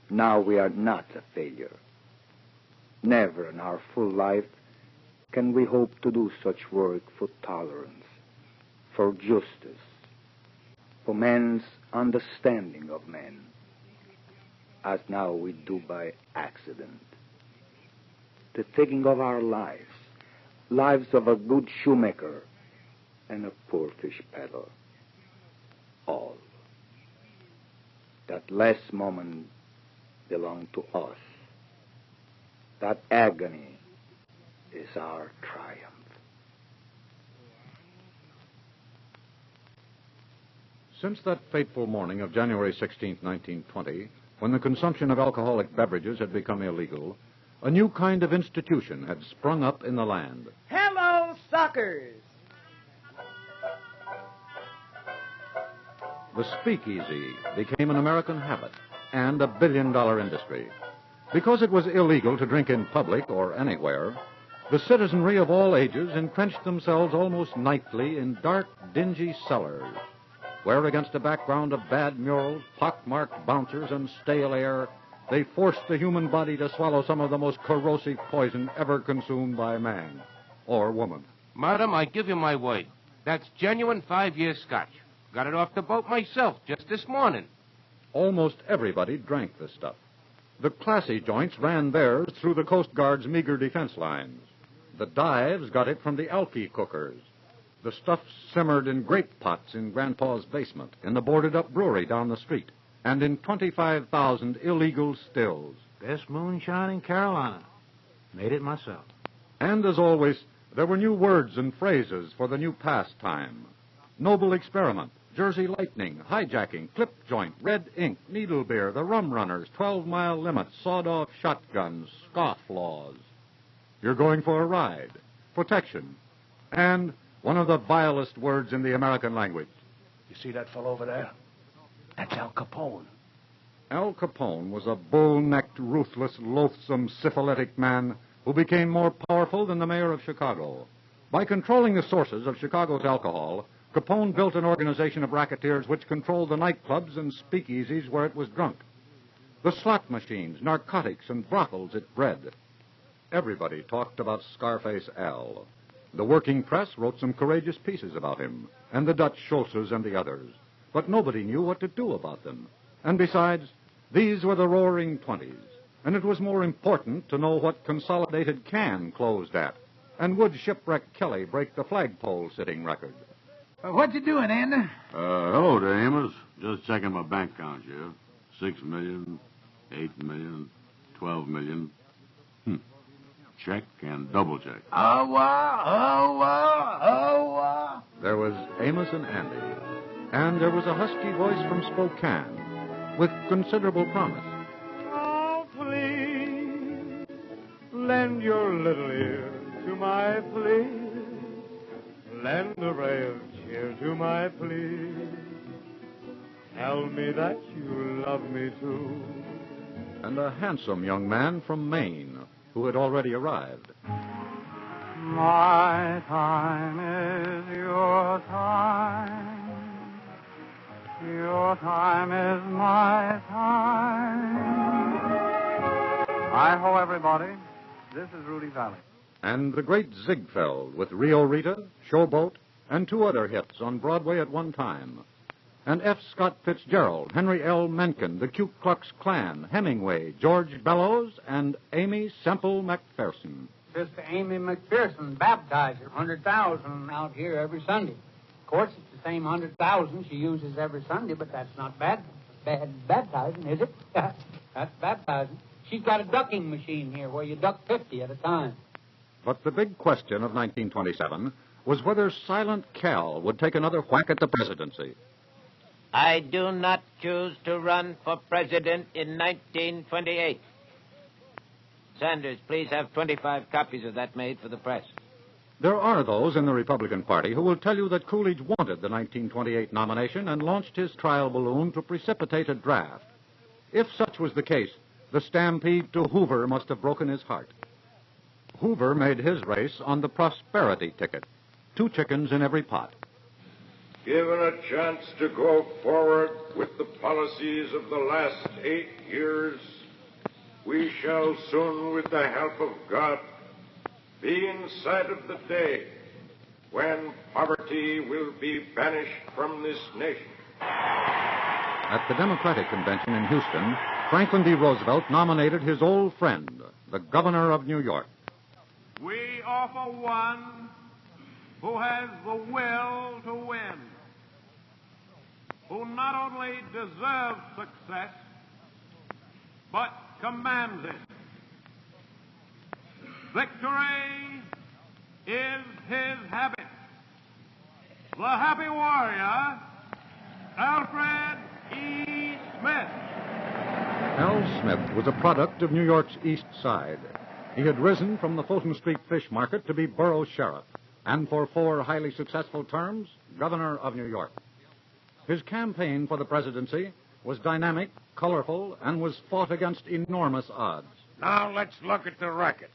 [SPEAKER 17] Now we are not a failure. Never in our full life can we hope to do such work for tolerance, for justice, for men's understanding of men, as now we do by accident. The taking of our lives, lives of a good shoemaker and a poor fish peddler, all. That last moment belonged to us, That agony is our triumph.
[SPEAKER 6] Since that fateful morning of January 16, 1920, when the consumption of alcoholic beverages had become illegal, a new kind of institution had sprung up in the land.
[SPEAKER 13] Hello, suckers!
[SPEAKER 6] The speakeasy became an American habit and a billion-dollar industry. Because it was illegal to drink in public or anywhere, the citizenry of all ages entrenched themselves almost nightly in dark, dingy cellars, where against a background of bad murals, pockmarked bouncers, and stale air, they forced the human body to swallow some of the most corrosive poison ever consumed by man or woman.
[SPEAKER 18] Madam, I give you my word. That's genuine 5-year scotch. Got it off the boat myself just this morning.
[SPEAKER 6] Almost everybody drank this stuff. The classy joints ran theirs through the Coast Guard's meager defense lines. The dives got it from the Alki cookers. The stuff simmered in grape pots in Grandpa's basement, in the boarded-up brewery down the street, and in 25,000 illegal stills.
[SPEAKER 8] Best moonshine in Carolina. Made it myself.
[SPEAKER 6] And, as always, there were new words and phrases for the new pastime. Noble experiment, Jersey lightning, hijacking, clip joint, red ink, needle beer, the rum runners, 12-mile limit, sawed-off shotguns, scoff laws. You're going for a ride, protection, and one of the vilest words in the American language.
[SPEAKER 8] You see that fellow over there? That's Al Capone.
[SPEAKER 6] Al Capone was a bull-necked, ruthless, loathsome, syphilitic man who became more powerful than the mayor of Chicago. By controlling the sources of Chicago's alcohol, Capone built an organization of racketeers which controlled the nightclubs and speakeasies where it was drunk. The slot machines, narcotics, and brothels it bred. Everybody talked about Scarface Al. The working press wrote some courageous pieces about him, and the Dutch Schultzes and the others. But nobody knew what to do about them. And besides, these were the roaring 20s, and it was more important to know what Consolidated Can closed at, and would Shipwreck Kelly break the flagpole sitting record.
[SPEAKER 13] What you doing, Andy?
[SPEAKER 4] Hello there, Amos. Just checking my bank account here. 6 million, 8 million, 12 million. Check and double check.
[SPEAKER 6] There was Amos and Andy, and there was a husky voice from Spokane with considerable promise.
[SPEAKER 2] Oh, please, lend your little ear to my plea. Lend a ray of cheer to my plea. Tell me that you love me too.
[SPEAKER 6] And a handsome young man from Maine who had already arrived.
[SPEAKER 13] My time is your time. Your time is my time. Hi-ho, everybody. This is Rudy Valley.
[SPEAKER 6] And the great Ziegfeld with Rio Rita, Showboat, and 2 other hits on Broadway at one time. And F. Scott Fitzgerald, Henry L. Mencken, the Ku Klux Klan, Hemingway, George Bellows, and Amy Semple McPherson.
[SPEAKER 14] Sister Amy McPherson, baptizer, 100,000 out here every Sunday. Of course, it's the same 100,000 she uses every Sunday, but that's not bad baptizing, is it? That's baptizing. She's got a ducking machine here where you duck 50 at a time.
[SPEAKER 6] But the big question of 1927 was whether Silent Cal would take another whack at the presidency.
[SPEAKER 3] I do not choose to run for president in 1928. Sanders, please have 25 copies of that made for the press.
[SPEAKER 6] There are those in the Republican Party who will tell you that Coolidge wanted the 1928 nomination and launched his trial balloon to precipitate a draft. If such was the case, the stampede to Hoover must have broken his heart. Hoover made his race on the prosperity ticket. 2 chickens in every pot.
[SPEAKER 5] Given a chance to go forward with the policies of the last 8 years, we shall soon, with the help of God, be in sight of the day when poverty will be banished from this nation.
[SPEAKER 6] At the Democratic Convention in Houston, Franklin D. Roosevelt nominated his old friend, the governor of New York.
[SPEAKER 2] We offer one who has the will to win, who not only deserves success, but commands it. Victory is his habit. The Happy Warrior, Alfred E. Smith.
[SPEAKER 6] Al Smith was a product of New York's East Side. He had risen from the Fulton Street fish market to be borough sheriff, and for 4 highly successful terms, governor of New York. His campaign for the presidency was dynamic, colorful, and was fought against enormous odds.
[SPEAKER 2] Now let's look at the record.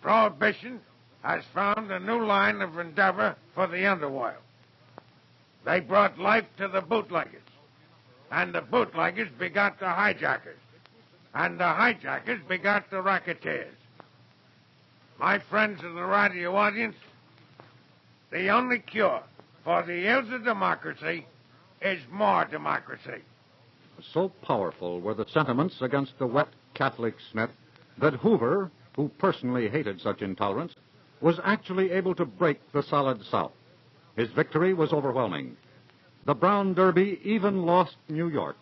[SPEAKER 2] Prohibition has found a new line of endeavor for the underworld. They brought life to the bootleggers, and the bootleggers begot the hijackers, and the hijackers begot the racketeers. My friends of the radio audience, the only cure for the ills of democracy is more democracy.
[SPEAKER 6] So powerful were the sentiments against the wet Catholic Smith that Hoover, who personally hated such intolerance, was actually able to break the solid South. His victory was overwhelming. The Brown Derby even lost New York.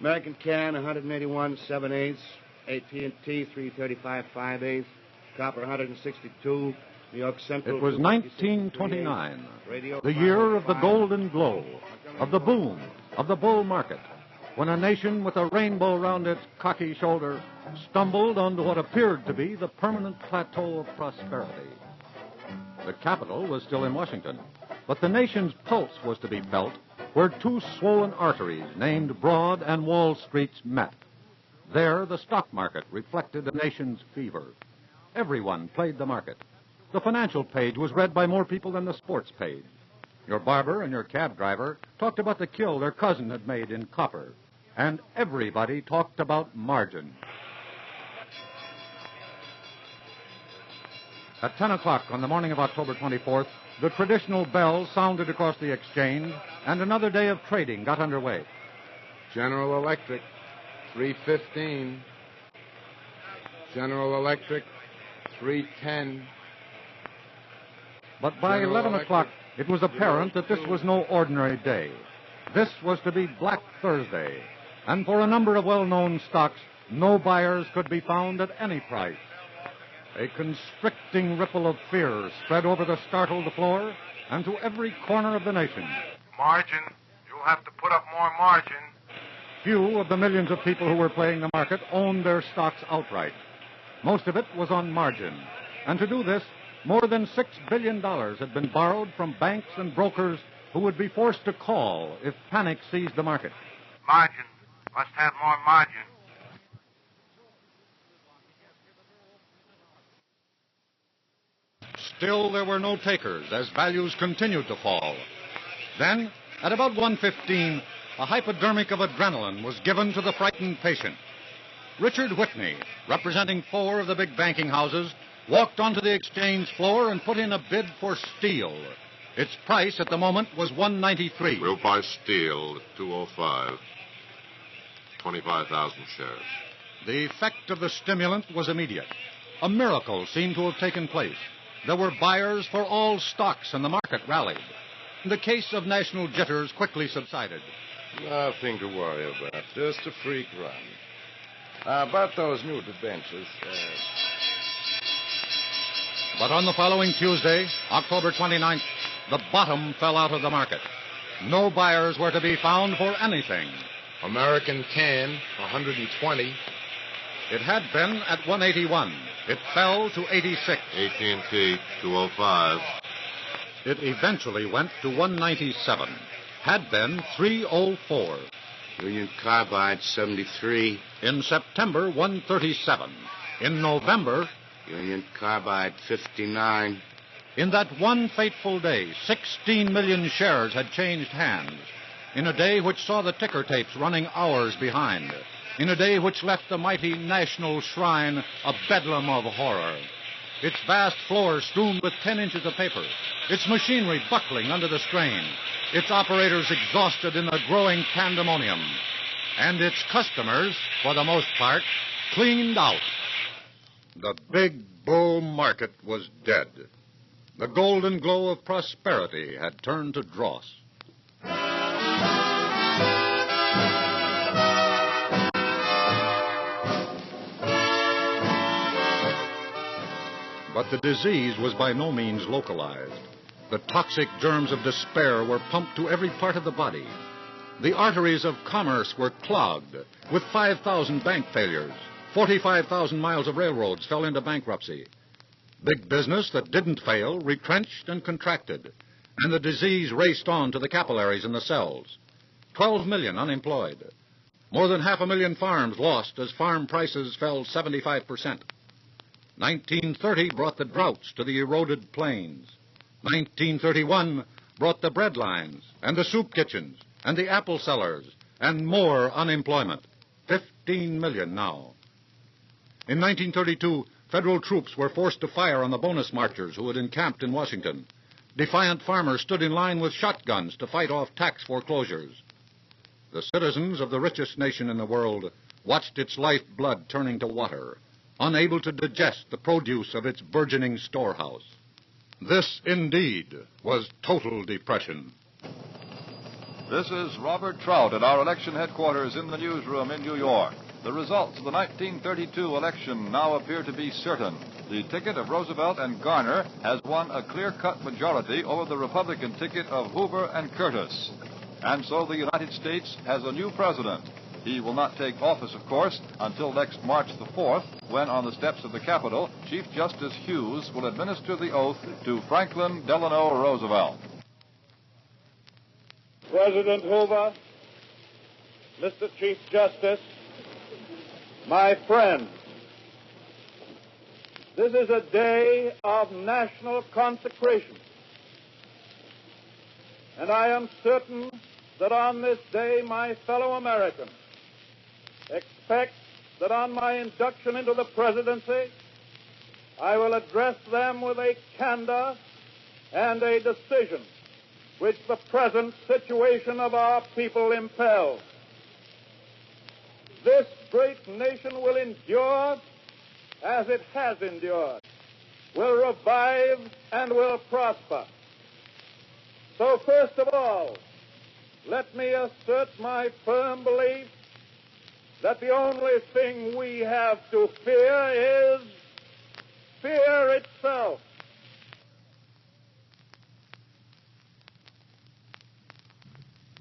[SPEAKER 10] American can, 181 7/8, AT&T 335 5/8, copper 162, New York Central.
[SPEAKER 6] It was 1929, the year of the golden glow, of the boom, of the bull market, when a nation with a rainbow round its cocky shoulder stumbled onto what appeared to be the permanent plateau of prosperity. The capital was still in Washington, but the nation's pulse was to be felt where 2 swollen arteries named Broad and Wall Streets met. There, the stock market reflected a nation's fever. Everyone played the market. The financial page was read by more people than the sports page. Your barber and your cab driver talked about the kill their cousin had made in copper. And everybody talked about margin. At 10 o'clock on the morning of October 24th, the traditional bell sounded across the exchange, and another day of trading got underway.
[SPEAKER 19] General Electric, 315. General Electric, 310.
[SPEAKER 6] But by 11 o'clock, it was apparent that this was no ordinary day. This was to be Black Thursday, and for a number of well-known stocks, no buyers could be found at any price. A constricting ripple of fear spread over the startled floor and to every corner of the nation.
[SPEAKER 26] Margin. You'll have to put up more margin.
[SPEAKER 6] Few of the millions of people who were playing the market owned their stocks outright. Most of it was on margin. And to do this, more than $6 billion had been borrowed from banks and brokers who would be forced to call if panic seized the market.
[SPEAKER 26] Margin. Must have more margin.
[SPEAKER 6] Still, there were no takers as values continued to fall. Then, at about 1:15, a hypodermic of adrenaline was given to the frightened patient. Richard Whitney, representing 4 of the big banking houses, walked onto the exchange floor and put in a bid for steel. Its price at the moment was $193.
[SPEAKER 20] We'll buy steel at $205. 25,000 shares.
[SPEAKER 6] The effect of the stimulant was immediate. A miracle seemed to have taken place. There were buyers for all stocks, and the market rallied. The case of national jitters quickly subsided.
[SPEAKER 20] Nothing to worry about. Just a freak run. About those new debentures.
[SPEAKER 6] But on the following Tuesday, October 29th, the bottom fell out of the market. No buyers were to be found for anything.
[SPEAKER 19] American can, 120.
[SPEAKER 6] It had been at 181. It fell to 86.
[SPEAKER 20] AT&T, 205.
[SPEAKER 6] It eventually went to 197. Had been 304.
[SPEAKER 20] Union Carbide, 73.
[SPEAKER 6] In September, 137. In November,
[SPEAKER 20] Union Carbide, 59.
[SPEAKER 6] In that one fateful day, 16 million shares had changed hands. In a day which saw the ticker tapes running hours behind. In a day which left the mighty National Shrine a bedlam of horror. Its vast floor strewn with 10 inches of paper. Its machinery buckling under the strain. Its operators exhausted in the growing pandemonium. And its customers, for the most part, cleaned out. The big bull market was dead. The golden glow of prosperity had turned to dross. But the disease was by no means localized. The toxic germs of despair were pumped to every part of the body. The arteries of commerce were clogged, with 5,000 bank failures. 45,000 miles of railroads fell into bankruptcy. Big business that didn't fail retrenched and contracted, and the disease raced on to the capillaries and the cells. 12 million unemployed. More than 500,000 farms lost as farm prices fell 75%. 1930 brought the droughts to the eroded plains. 1931 brought the bread lines and the soup kitchens and the apple sellers and more unemployment. 15 million now. In 1932, federal troops were forced to fire on the bonus marchers who had encamped in Washington. Defiant farmers stood in line with shotguns to fight off tax foreclosures. The citizens of the richest nation in the world watched its lifeblood turning to water, unable to digest the produce of its burgeoning storehouse. This, indeed, was total depression.
[SPEAKER 7] This is Robert Trout at our election headquarters in the newsroom in New York. The results of the 1932 election now appear to be certain. The ticket of Roosevelt and Garner has won a clear-cut majority over the Republican ticket of Hoover and Curtis. And so the United States has a new president. He will not take office, of course, until next March the 4th, when on the steps of the Capitol, Chief Justice Hughes will administer the oath to Franklin Delano Roosevelt.
[SPEAKER 9] President Hoover, Mr. Chief Justice, my friends, this is a day of national consecration. And I am certain that on this day my fellow Americans expect that on my induction into the presidency, I will address them with a candor and a decision which the present situation of our people impels. This great nation will endure as it has endured, will revive and will prosper. So first of all, let me assert my firm belief that the only thing we have to fear is fear itself.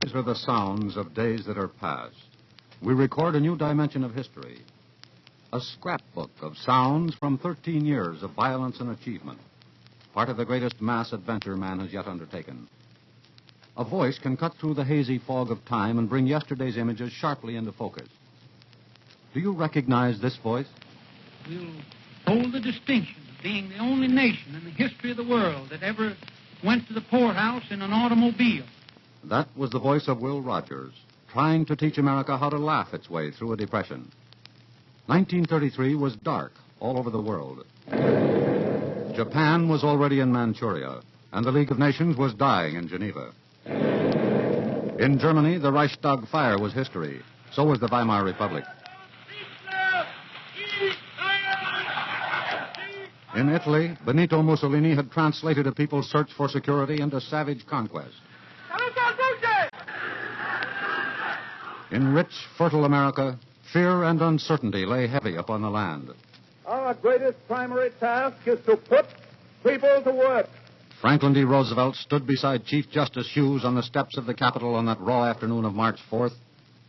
[SPEAKER 6] These are the sounds of days that are past. We record a new dimension of history, a scrapbook of sounds from 13 years of violence and achievement, part of the greatest mass adventure man has yet undertaken. A voice can cut through the hazy fog of time and bring yesterday's images sharply into focus. Do you recognize this voice?
[SPEAKER 14] We'll hold the distinction of being the only nation in the history of the world that ever went to the poorhouse in an automobile.
[SPEAKER 6] That was the voice of Will Rogers, trying to teach America how to laugh its way through a depression. 1933 was dark all over the world. Japan was already in Manchuria, and the League of Nations was dying in Geneva. In Germany, the Reichstag fire was history. So was the Weimar Republic. In Italy, Benito Mussolini had translated a people's search for security into savage conquest. In rich, fertile America, fear and uncertainty lay heavy upon the land.
[SPEAKER 9] Our greatest primary task is to put people to work.
[SPEAKER 6] Franklin D. Roosevelt stood beside Chief Justice Hughes on the steps of the Capitol on that raw afternoon of March 4th,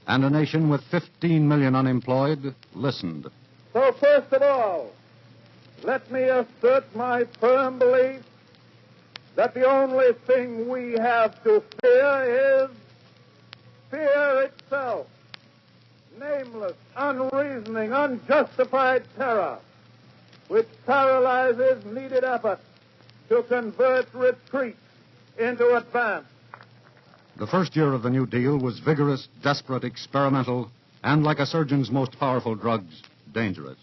[SPEAKER 6] and a nation with 15 million unemployed listened.
[SPEAKER 9] So first of all, let me assert my firm belief that the only thing we have to fear is fear itself. Nameless, unreasoning, unjustified terror, which paralyzes needed effort to convert retreat into advance.
[SPEAKER 6] The first year of the New Deal was vigorous, desperate, experimental, and, like a surgeon's most powerful drugs, dangerous.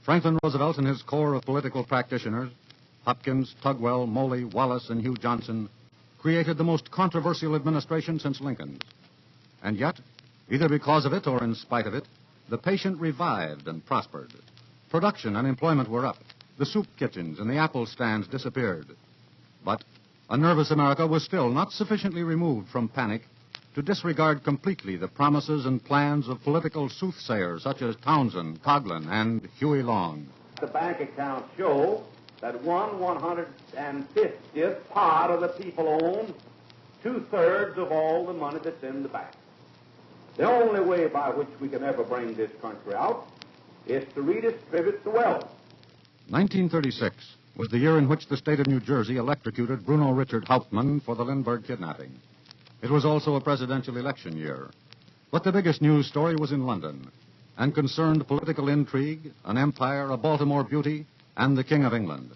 [SPEAKER 6] Franklin Roosevelt and his corps of political practitioners, Hopkins, Tugwell, Moley, Wallace, and Hugh Johnson, created the most controversial administration since Lincoln's. And yet, either because of it or in spite of it, the patient revived and prospered. Production and employment were up. The soup kitchens and the apple stands disappeared. But a nervous America was still not sufficiently removed from panic to disregard completely the promises and plans of political soothsayers such as Townsend, Coghlan, and Huey Long.
[SPEAKER 27] The bank accounts show that 1/150th part of the people own 2/3 of all the money that's in the bank. The only way by which we can ever bring this country out is to redistribute the wealth.
[SPEAKER 6] 1936 was the year in which the state of New Jersey electrocuted Bruno Richard Hauptmann for the Lindbergh kidnapping. It was also a presidential election year. But the biggest news story was in London and concerned political intrigue, an empire, a Baltimore beauty, and the King of England.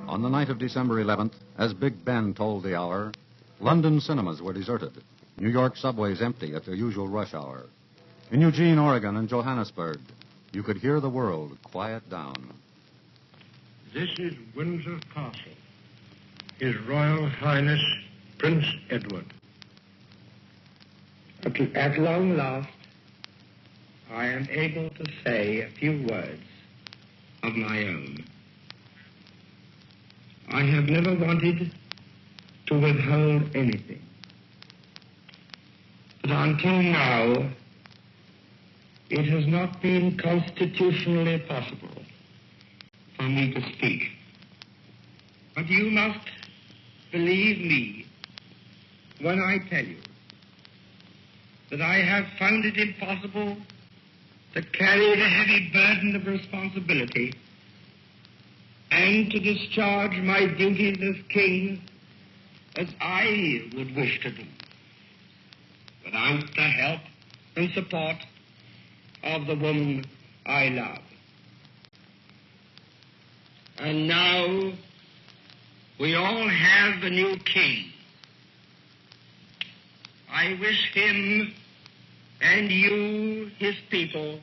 [SPEAKER 6] On the night of December 11th, as Big Ben tolled the hour, London cinemas were deserted, New York subways empty at their usual rush hour. In Eugene, Oregon, and Johannesburg, you could hear the world quiet down.
[SPEAKER 1] This is Windsor Castle. His Royal Highness Prince Edward. At long last, I am able to say a few words of my own. I have never wanted to withhold anything. But until now, it has not been constitutionally possible for me to speak. But you must believe me when I tell you that I have found it impossible to carry the heavy burden of responsibility and to discharge my duties as king as I would wish to do, without the help and support of the woman I love. And now we all have the new king. I wish him and you, his people,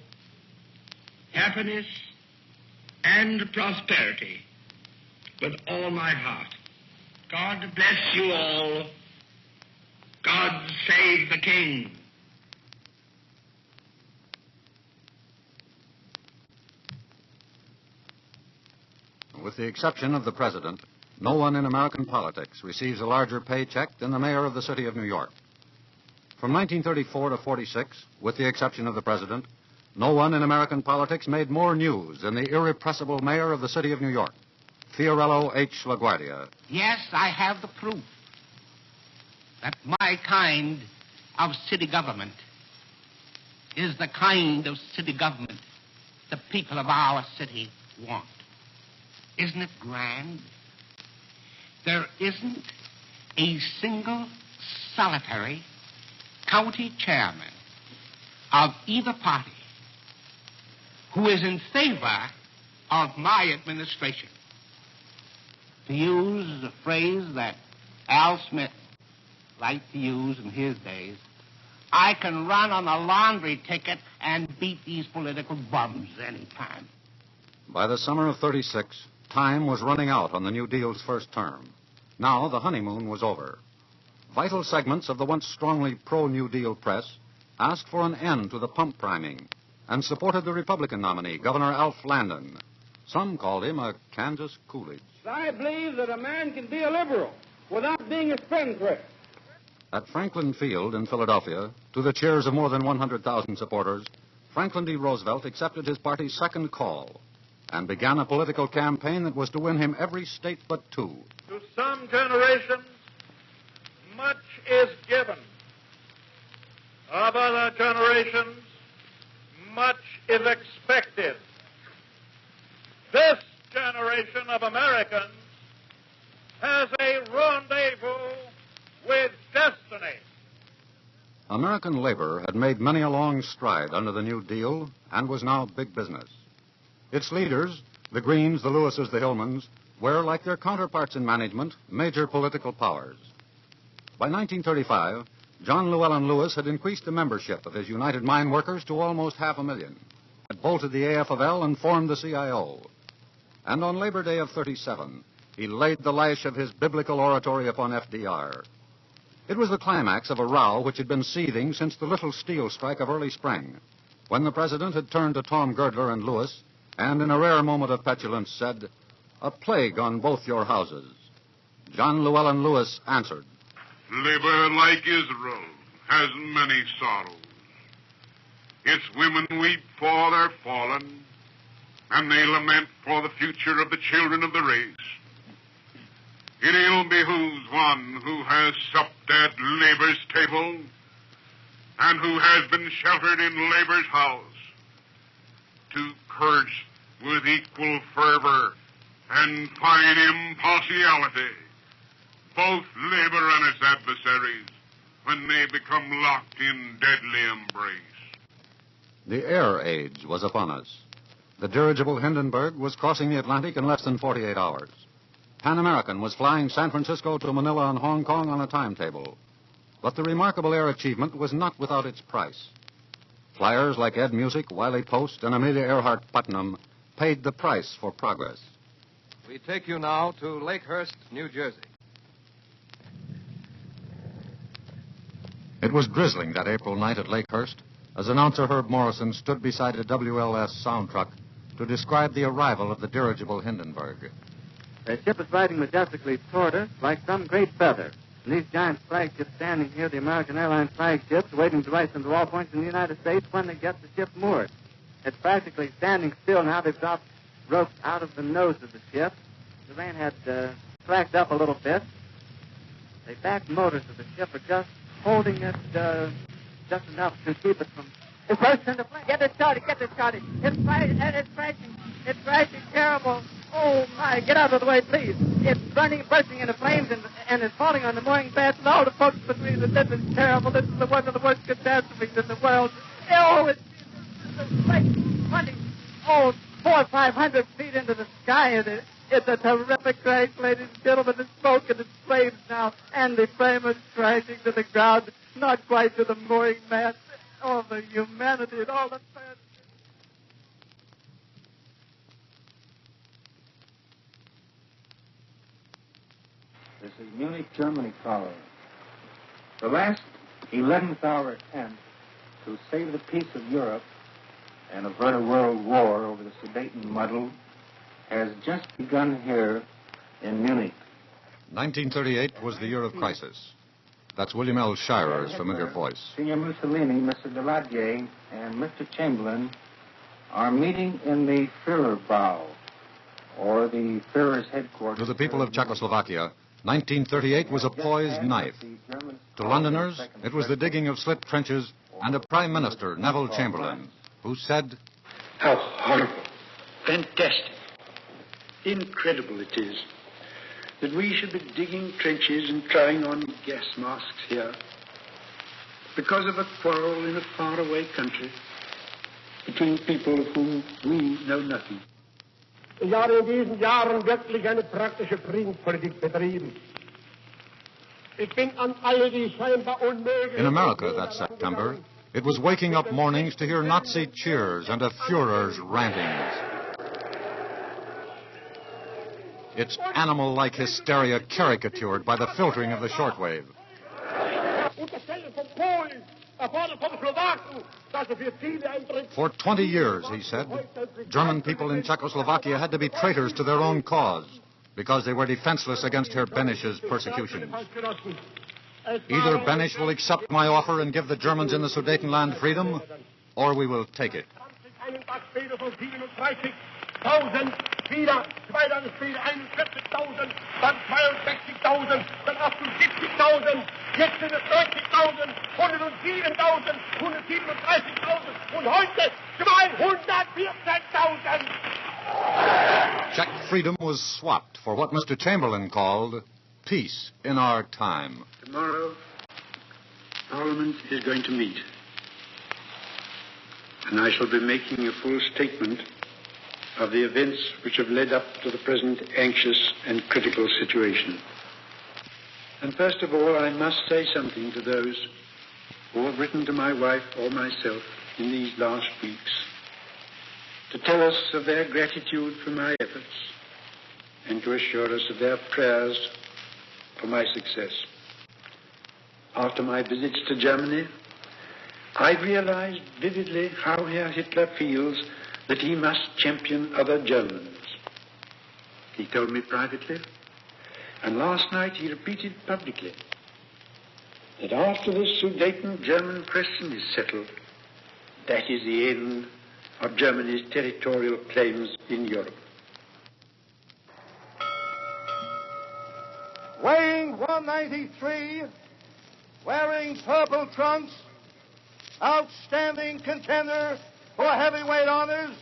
[SPEAKER 1] happiness and prosperity with all my heart. God bless you all. God save the king.
[SPEAKER 6] With the exception of the president, no one in American politics receives a larger paycheck than the mayor of the city of New York. From 1934 to 46, with the exception of the president, no one in American politics made more news than the irrepressible mayor of the city of New York, Fiorello H. LaGuardia.
[SPEAKER 18] Yes, I have the proof that my kind of city government is the kind of city government the people of our city want. Isn't it grand? There isn't a single solitary county chairman of either party who is in favor of my administration. To use a phrase that Al Smith liked to use in his days, I can run on a laundry ticket and beat these political bums any time.
[SPEAKER 6] By the summer of 36, time was running out on the New Deal's first term. Now the honeymoon was over. Vital segments of the once strongly pro-New Deal press asked for an end to the pump priming and supported the Republican nominee, Governor Alf Landon. Some called him a Kansas Coolidge.
[SPEAKER 14] I believe that a man can be a liberal without being a spendthrift.
[SPEAKER 6] At Franklin Field in Philadelphia, to the cheers of more than 100,000 supporters, Franklin D. Roosevelt accepted his party's second call and began a political campaign that was to win him every state but two.
[SPEAKER 9] To some generations, much is given. Of other generations, much is expected. This generation of Americans has a rendezvous with destiny.
[SPEAKER 6] American labor had made many a long stride under the New Deal and was now big business. Its leaders, the Greens, the Lewises, the Hillmans, were, like their counterparts in management, major political powers. By 1935, John Llewellyn Lewis had increased the membership of his United Mine Workers to almost 500,000, had bolted the AFL and formed the CIO. And on Labor Day of 37, he laid the lash of his biblical oratory upon FDR. It was the climax of a row which had been seething since the little steel strike of early spring, when the president had turned to Tom Girdler and Lewis and in a rare moment of petulance said, "A plague on both your houses." John Llewellyn Lewis answered,
[SPEAKER 11] "Labor, like Israel, has many sorrows. Its women weep for their fallen, and they lament for the future of the children of the race. It ill behooves one who has supped at labor's table and who has been sheltered in labor's house to curse with equal fervor and fine impartiality both labor and its adversaries when they become locked in deadly embrace.
[SPEAKER 6] The air age was upon us. The dirigible Hindenburg was crossing the Atlantic in less than 48 hours. Pan American was flying San Francisco to Manila and Hong Kong on a timetable. But the remarkable air achievement was not without its price. Flyers like Ed Music, Wiley Post, and Amelia Earhart Putnam paid the price for progress.
[SPEAKER 15] We take you now to Lakehurst, New Jersey.
[SPEAKER 6] It was drizzling that April night at Lakehurst as announcer Herb Morrison stood beside a WLS sound truck to describe the arrival of the dirigible Hindenburg.
[SPEAKER 21] The ship is riding majestically toward us like some great feather. And these giant flagships standing here, the American Airlines flagships, waiting to rise them to all points in the United States when they get the ship moored. It's practically standing still now. They've dropped ropes out of the nose of the ship. The rain had slacked up a little bit. The back motors of the ship are just holding it just enough to keep it from... It's burst into flames. Get it started. It's crashing terrible. Oh, my, get out of the way, please. It's bursting into flames, and it's falling on the mooring mast, and all the folks between us. This is terrible. This is one of the worst catastrophes in the world. Oh, it's like 400 or 500 feet into the sky, and it's a terrific crash, ladies and gentlemen. It's smoke and it's flames now, and the frame is crashing to the ground, not quite to the mooring mast. Oh, the humanity and all the tragedy.
[SPEAKER 22] This is Munich, Germany calling. The last 11th hour attempt to save the peace of Europe and avert a world war over the Sudeten muddle has just begun here in Munich.
[SPEAKER 6] 1938 was the year of crisis. That's William L. Shirer's familiar voice.
[SPEAKER 22] Signor Mussolini, Mr. Daladier, and Mr. Chamberlain are meeting in the Führerbau, or the Führer's headquarters.
[SPEAKER 6] To the people of Czechoslovakia, 1938 was a poised knife. To Londoners, it was the digging of slit trenches and a Prime Minister, Neville Chamberlain, who said,
[SPEAKER 23] "How horrible, fantastic, incredible it is that we should be digging trenches and trying on gas masks here because of a quarrel in a faraway country between people of whom we know nothing."
[SPEAKER 24] Ich habe in diesen Jahren wirklich eine praktische Friedenspolitik betrieben. Ich bin an all die scheinbar unmöglichen...
[SPEAKER 6] In America that September, it was waking up mornings to hear Nazi cheers and a Führer's rantings. Its animal-like hysteria caricatured by the filtering of the shortwave. For 20 years, he said, German people in Czechoslovakia had to be traitors to their own cause because they were defenseless against Herr Beneš's persecutions. Either Beneš will accept my offer and give the Germans in the Sudetenland freedom, or we will take it.
[SPEAKER 24] Wieder, 2 Tage später 41.000, dann 62.000, dann 78.000, jetzt sind es 90.000, 107.000, 137.000 und heute 214.000.
[SPEAKER 6] Czech freedom was swapped for what Mr. Chamberlain called peace in our time.
[SPEAKER 23] Tomorrow, Parliament is going to meet, and I shall be making a full statement of the events which have led up to the present anxious and critical situation. And first of all, I must say something to those who have written to my wife or myself in these last weeks to tell us of their gratitude for my efforts and to assure us of their prayers for my success. After my visits to Germany, I realized vividly how Herr Hitler feels that he must champion other Germans. He told me privately, and last night he repeated publicly, that after this Sudeten German question is settled, That is the end of Germany's territorial claims in Europe.
[SPEAKER 2] Weighing 193, wearing purple trunks, outstanding contender for heavyweight honors,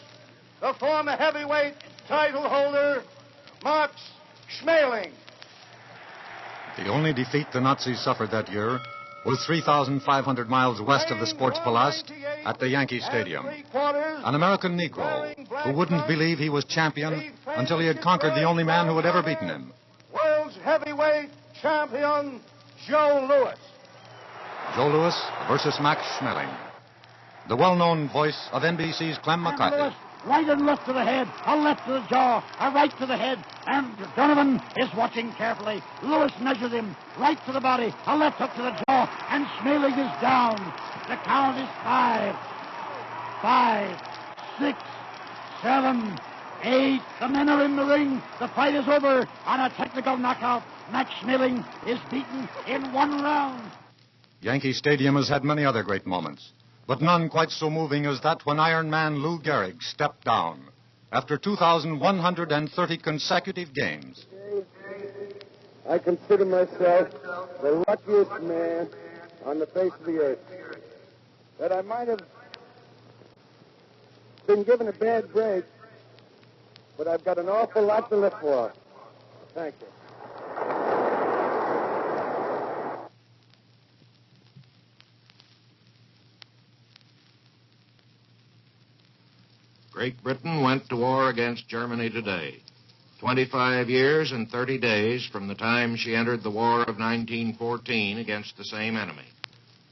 [SPEAKER 2] the former heavyweight title holder, Max Schmeling.
[SPEAKER 6] The only defeat the Nazis suffered that year was 3,500 miles west of the Sports Palace at the Yankee Stadium. An American Negro who wouldn't believe he was champion until he had conquered the only man who had ever beaten him.
[SPEAKER 2] World's heavyweight champion, Joe Louis.
[SPEAKER 6] Joe Louis versus Max Schmeling. The well-known voice of NBC's Clem McCarthy.
[SPEAKER 4] Right and left to the head, a left to the jaw, a right to the head, and Donovan is watching carefully. Lewis measures him, right to the body, a left hook to the jaw, and Schmeling is down. The count is 5, 6, 7, 8. The men are in the ring. The fight is over on a technical knockout. Max Schmeling is beaten in 1 round.
[SPEAKER 6] Yankee Stadium has had many other great moments, but none quite so moving as that when Iron Man Lou Gehrig stepped down after 2,130 consecutive games.
[SPEAKER 24] I consider myself the luckiest man on the face of the earth. That I might have been given a bad break, but I've got an awful lot to live for. Thank you.
[SPEAKER 19] Great Britain went to war against Germany today. 25 years and 30 days from the time she entered the War of 1914 against the same enemy.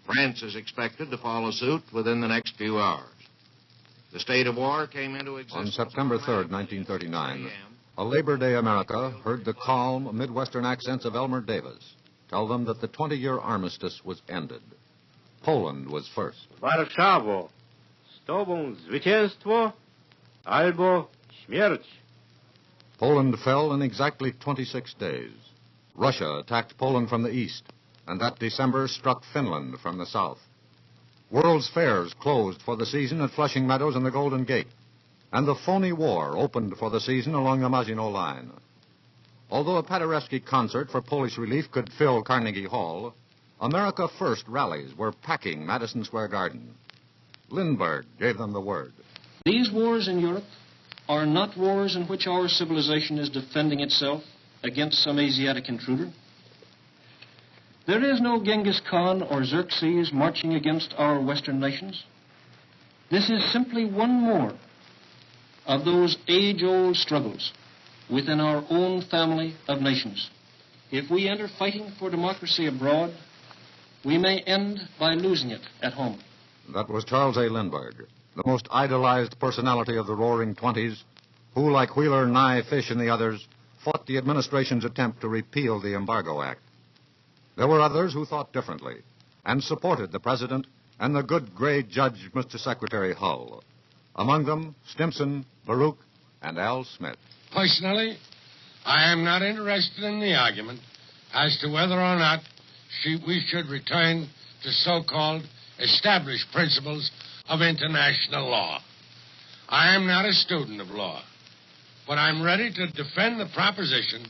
[SPEAKER 19] France is expected to follow suit within the next few hours. The state of war came into existence.
[SPEAKER 6] On September 3rd, 1939, a Labor Day America heard the calm Midwestern accents of Elmer Davis tell them that the 20-year armistice was ended. Poland was first.
[SPEAKER 8] Warszawo, z tobą zwycięstwo albo śmierć.
[SPEAKER 6] Poland fell in exactly 26 days. Russia attacked Poland from the east, and that December struck Finland from the south. World's fairs closed for the season at Flushing Meadows and the Golden Gate, and the phony war opened for the season along the Maginot Line. Although a Paderewski concert for Polish relief could fill Carnegie Hall, America First rallies were packing Madison Square Garden. Lindbergh gave them the word.
[SPEAKER 12] These wars in Europe are not wars in which our civilization is defending itself against some Asiatic intruder. There is no Genghis Khan or Xerxes marching against our Western nations. This is simply one more of those age-old struggles within our own family of nations. If we enter fighting for democracy abroad, we may end by losing it at home.
[SPEAKER 6] That was Charles A. Lindbergh, the most idolized personality of the Roaring Twenties, who, like Wheeler, Nye, Fish, and the others, fought the administration's attempt to repeal the Embargo Act. There were others who thought differently and supported the president and the good gray judge, Mr. Secretary Hull. Among them, Stimson, Baruch, and Al Smith.
[SPEAKER 13] Personally, I am not interested in the argument as to whether or not we should return to so-called established principles of international law. I am not a student of law, but I'm ready to defend the proposition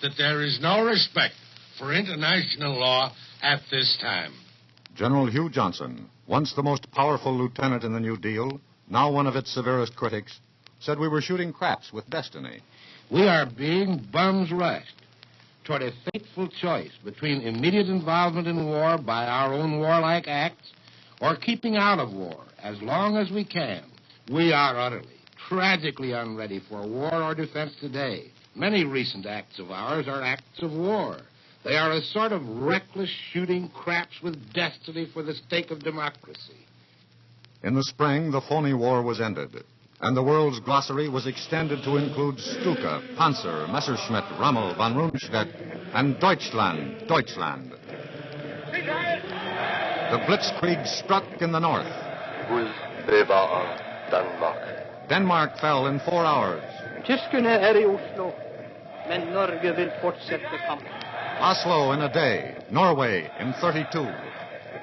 [SPEAKER 13] that there is no respect for international law at this time.
[SPEAKER 6] General Hugh Johnson, once the most powerful lieutenant in the New Deal, now one of its severest critics, said we were shooting craps with destiny.
[SPEAKER 18] We are being bums rushed toward a fateful choice between immediate involvement in war by our own warlike acts or keeping out of war as long as we can. We are utterly, tragically unready for war or defense today. Many recent acts of ours are acts of war. They are a sort of reckless shooting craps with destiny for the stake of democracy.
[SPEAKER 6] In the spring, the phony war was ended, and the world's glossary was extended to include Stuka, Panzer, Messerschmitt, Rommel, von Rundstedt, and Deutschland. The Blitzkrieg struck in the north. Denmark fell in 4 hours.
[SPEAKER 21] Tyskerne er I Oslo, men Norge vil fortsette kampen.
[SPEAKER 6] Oslo in a day. Norway in 32.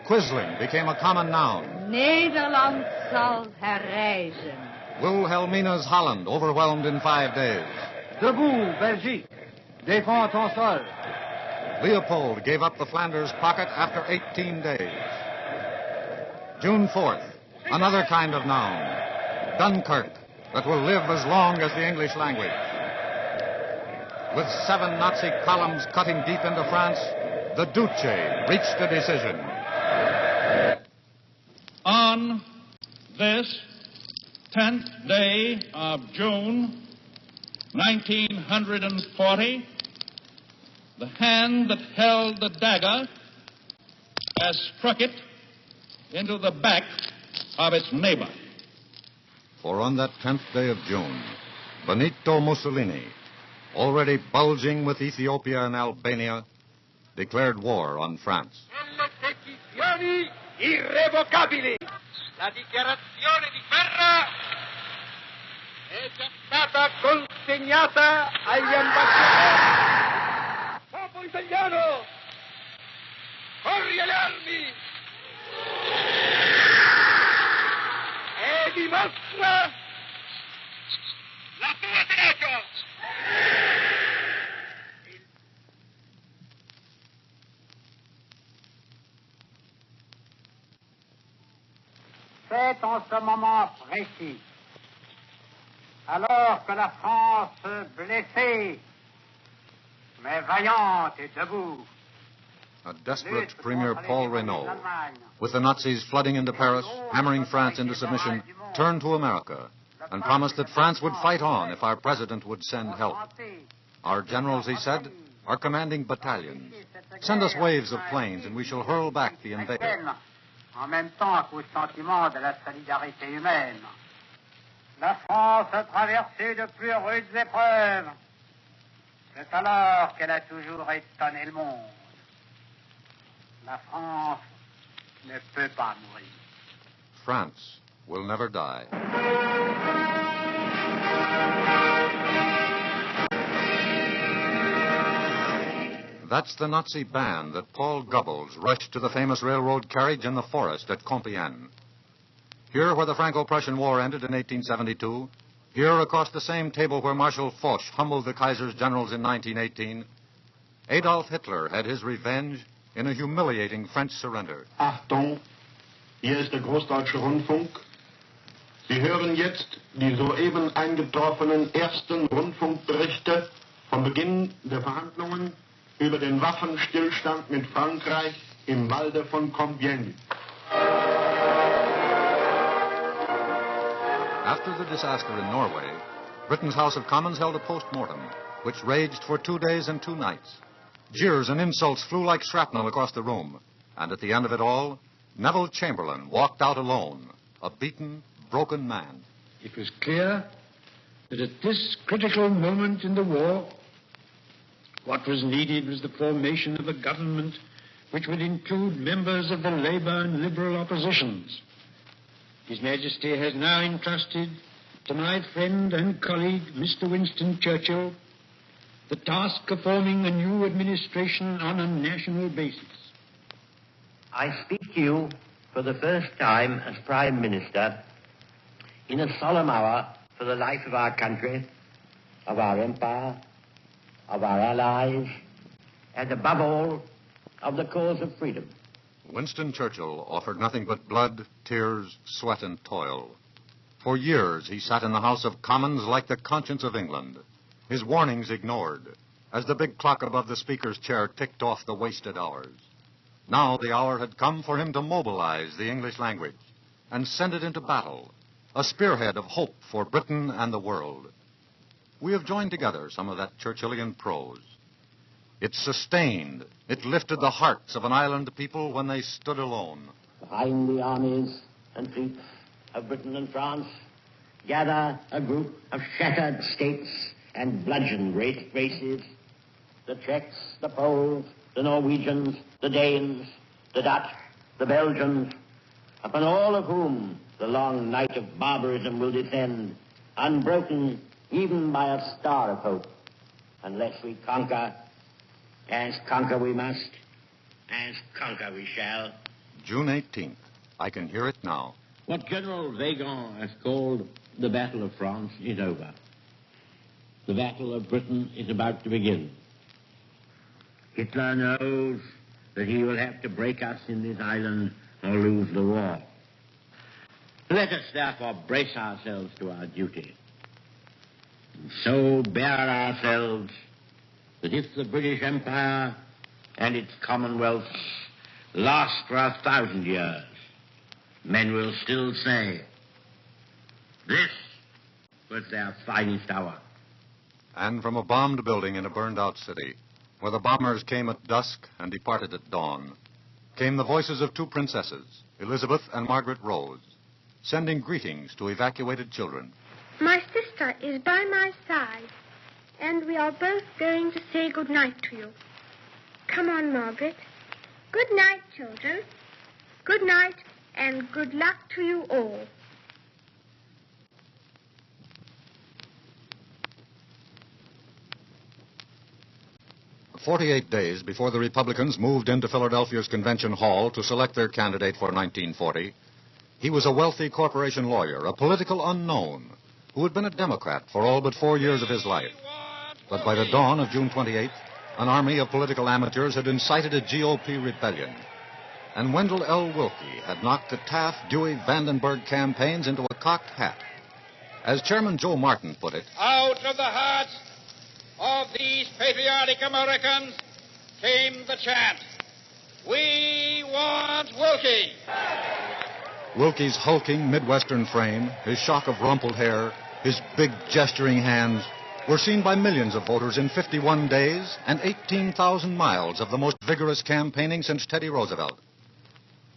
[SPEAKER 6] Quisling became a common noun.
[SPEAKER 3] Nederland zal herrijzen.
[SPEAKER 6] Wilhelmina's Holland overwhelmed in 5 days.
[SPEAKER 5] Debout, Belgique. Défends ton sol.
[SPEAKER 6] Leopold gave up the Flanders pocket after 18 days. June 4th, another kind of noun. Dunkirk, that will live as long as the English language. With 7 Nazi columns cutting deep into France, the Duce reached a decision.
[SPEAKER 10] On this 10th day of June, 1940, the hand that held the dagger has struck it into the back of its neighbor.
[SPEAKER 6] For on that 10th day of June, Benito Mussolini, already bulging with Ethiopia and Albania, declared war on France.
[SPEAKER 21] Condizioni irrevocabili. La dichiarazione di guerra è già stata consegnata agli ambasciatori. Popolo italiano, corri alle armi e dimostra la tua tenacia.
[SPEAKER 14] C'est en ce moment précis, alors que la France blessée, mais vaillante et debout,
[SPEAKER 6] A desperate Premier Paul Reynaud, with the Nazis flooding into Paris, hammering France into submission, turned to America and promised that France would fight on if our president would send help. Our generals, he said, are commanding battalions. Send us waves of planes and we shall hurl back the invader.
[SPEAKER 14] en même temps qu'au sentiment de la solidarité humaine. La France a traversé de plus rudes épreuves. C'est alors qu'elle a toujours étonné le monde. La France ne peut pas mourir.
[SPEAKER 6] France will never die. That's the Nazi band that Paul Goebbels rushed to the famous railroad carriage in the forest at Compiègne. Here, where the Franco-Prussian War ended in 1872, here across the same table where Marshal Foch humbled the Kaiser's generals in 1918, Adolf Hitler had his revenge in a humiliating French surrender.
[SPEAKER 16] Achtung, hier ist der Großdeutsche Rundfunk. Sie hören jetzt die soeben eingetroffenen ersten Rundfunkberichte vom Beginn der Verhandlungen über den Waffenstillstand mit Frankreich im Walde von Compiègne.
[SPEAKER 6] After the disaster in Norway, Britain's House of Commons held a post-mortem, which raged for 2 days and 2 nights. Jeers and insults flew like shrapnel across the room, and at the end of it all, Neville Chamberlain walked out alone, a beaten, broken man.
[SPEAKER 24] It was clear that at this critical moment in the war, what was needed was the formation of a government which would include members of the Labour and Liberal oppositions. His Majesty has now entrusted to my friend and colleague, Mr. Winston Churchill, the task of forming a new administration on a national basis.
[SPEAKER 17] I speak to you for the first time as Prime Minister in a solemn hour for the life of our country, of our empire, of our allies, and above all, of the cause of freedom.
[SPEAKER 6] Winston Churchill offered nothing but blood, tears, sweat, and toil. For years, he sat in the House of Commons like the conscience of England, his warnings ignored, as the big clock above the Speaker's chair ticked off the wasted hours. Now the hour had come for him to mobilize the English language and send it into battle, a spearhead of hope for Britain and the world. We have joined together some of that Churchillian prose. It sustained, it lifted the hearts of an island people when they stood alone.
[SPEAKER 17] Behind the armies and fleets of Britain and France gather a group of shattered states and bludgeoned races, the Czechs, the Poles, the Norwegians, the Danes, the Dutch, the Belgians, upon all of whom the long night of barbarism will descend, unbroken even by a star of hope, unless we conquer, as conquer we must, as conquer we shall.
[SPEAKER 6] June 18th. I can hear it now.
[SPEAKER 17] What General Weygand has called the Battle of France is over. The Battle of Britain is about to begin. Hitler knows that he will have to break us in this island or lose the war. Let us therefore brace ourselves to our duty. And so bear ourselves that if the British Empire and its Commonwealth last for 1,000 years, men will still say, this was their finest hour.
[SPEAKER 6] And from a bombed building in a burned-out city, where the bombers came at dusk and departed at dawn, came the voices of two princesses, Elizabeth and Margaret Rose, sending greetings to evacuated children.
[SPEAKER 1] My sister is by my side, and we are both going to say good night to you. Come on, Margaret. Good night, children. Good night, and good luck to you all.
[SPEAKER 6] "48 days before the Republicans moved into Philadelphia's Convention Hall to select their candidate for 1940, he was a wealthy corporation lawyer, a political unknown, who had been a Democrat for all but 4 years of his life. But by the dawn of June 28th, an army of political amateurs had incited a GOP rebellion, and Wendell L. Willkie had knocked the Taft, Dewey, Vandenberg campaigns into a cocked hat. As Chairman Joe Martin put it,
[SPEAKER 10] out of the hearts of these patriotic Americans came the chant, "We want Willkie."
[SPEAKER 6] Willkie's hulking Midwestern frame, his shock of rumpled hair, his big gesturing hands, were seen by millions of voters in 51 days and 18,000 miles of the most vigorous campaigning since Teddy Roosevelt.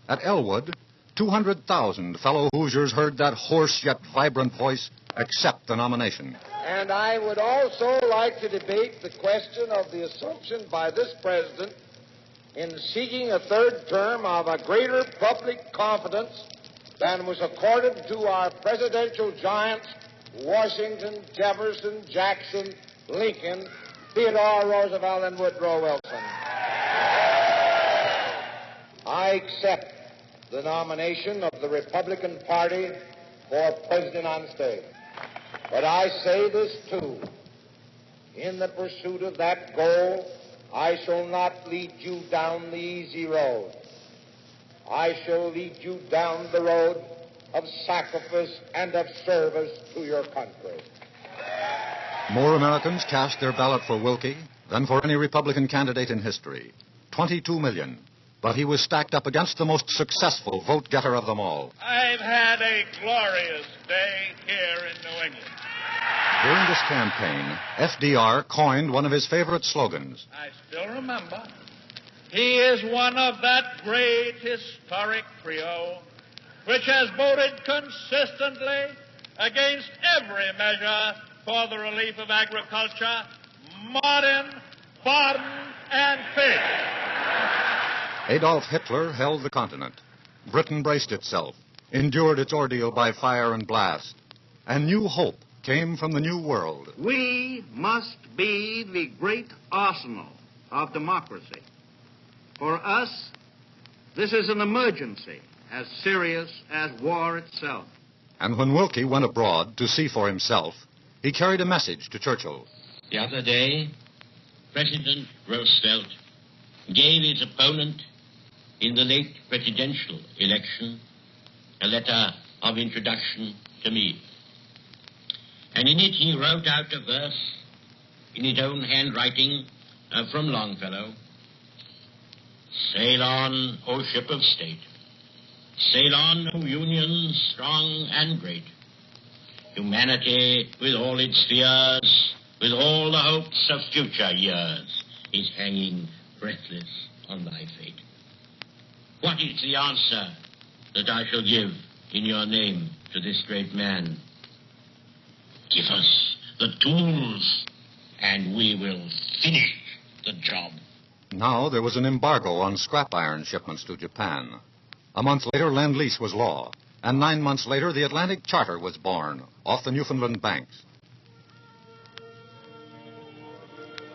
[SPEAKER 6] At Elwood, 200,000 fellow Hoosiers heard that hoarse yet vibrant voice accept the nomination.
[SPEAKER 7] And I would also like to debate the question of the assumption by this president in seeking a third term of a greater public confidence than was accorded to our presidential giants, Washington, Jefferson, Jackson, Lincoln, Theodore Roosevelt, and Woodrow Wilson. I accept the nomination of the Republican Party for President on the stage. But I say this, too. In the pursuit of that goal, I shall not lead you down the easy road. I shall lead you down the road of sacrifice and of service to your country.
[SPEAKER 6] More Americans cast their ballot for Willkie than for any Republican candidate in history. 22 million. But he was stacked up against the most successful vote-getter of them all.
[SPEAKER 10] I've had a glorious day here in New England.
[SPEAKER 6] During this campaign, FDR coined one of his favorite slogans.
[SPEAKER 10] I still remember. He is one of that great historic trio which has voted consistently against every measure for the relief of agriculture, modern, bottom, and pig.
[SPEAKER 6] Adolf Hitler held the continent. Britain braced itself, endured its ordeal by fire and blast, and new hope came from the New World.
[SPEAKER 9] We must be the great arsenal of democracy. For us, this is an emergency as serious as war itself.
[SPEAKER 6] And when Willkie went abroad to see for himself, he carried a message to Churchill.
[SPEAKER 20] The other day, President Roosevelt gave his opponent in the late presidential election a letter of introduction to me. And in it he wrote out a verse in his own handwriting from Longfellow. Sail on, O ship of state. Sail on, O Union strong and great. Humanity with all its fears, with all the hopes of future years, is hanging breathless on thy fate. What is the answer that I shall give in your name to this great man? Give us the tools, and we will finish the job.
[SPEAKER 6] Now there was an embargo on scrap iron shipments to Japan. A month later, Lend-Lease was law. And 9 months later, the Atlantic Charter was born off the Newfoundland banks.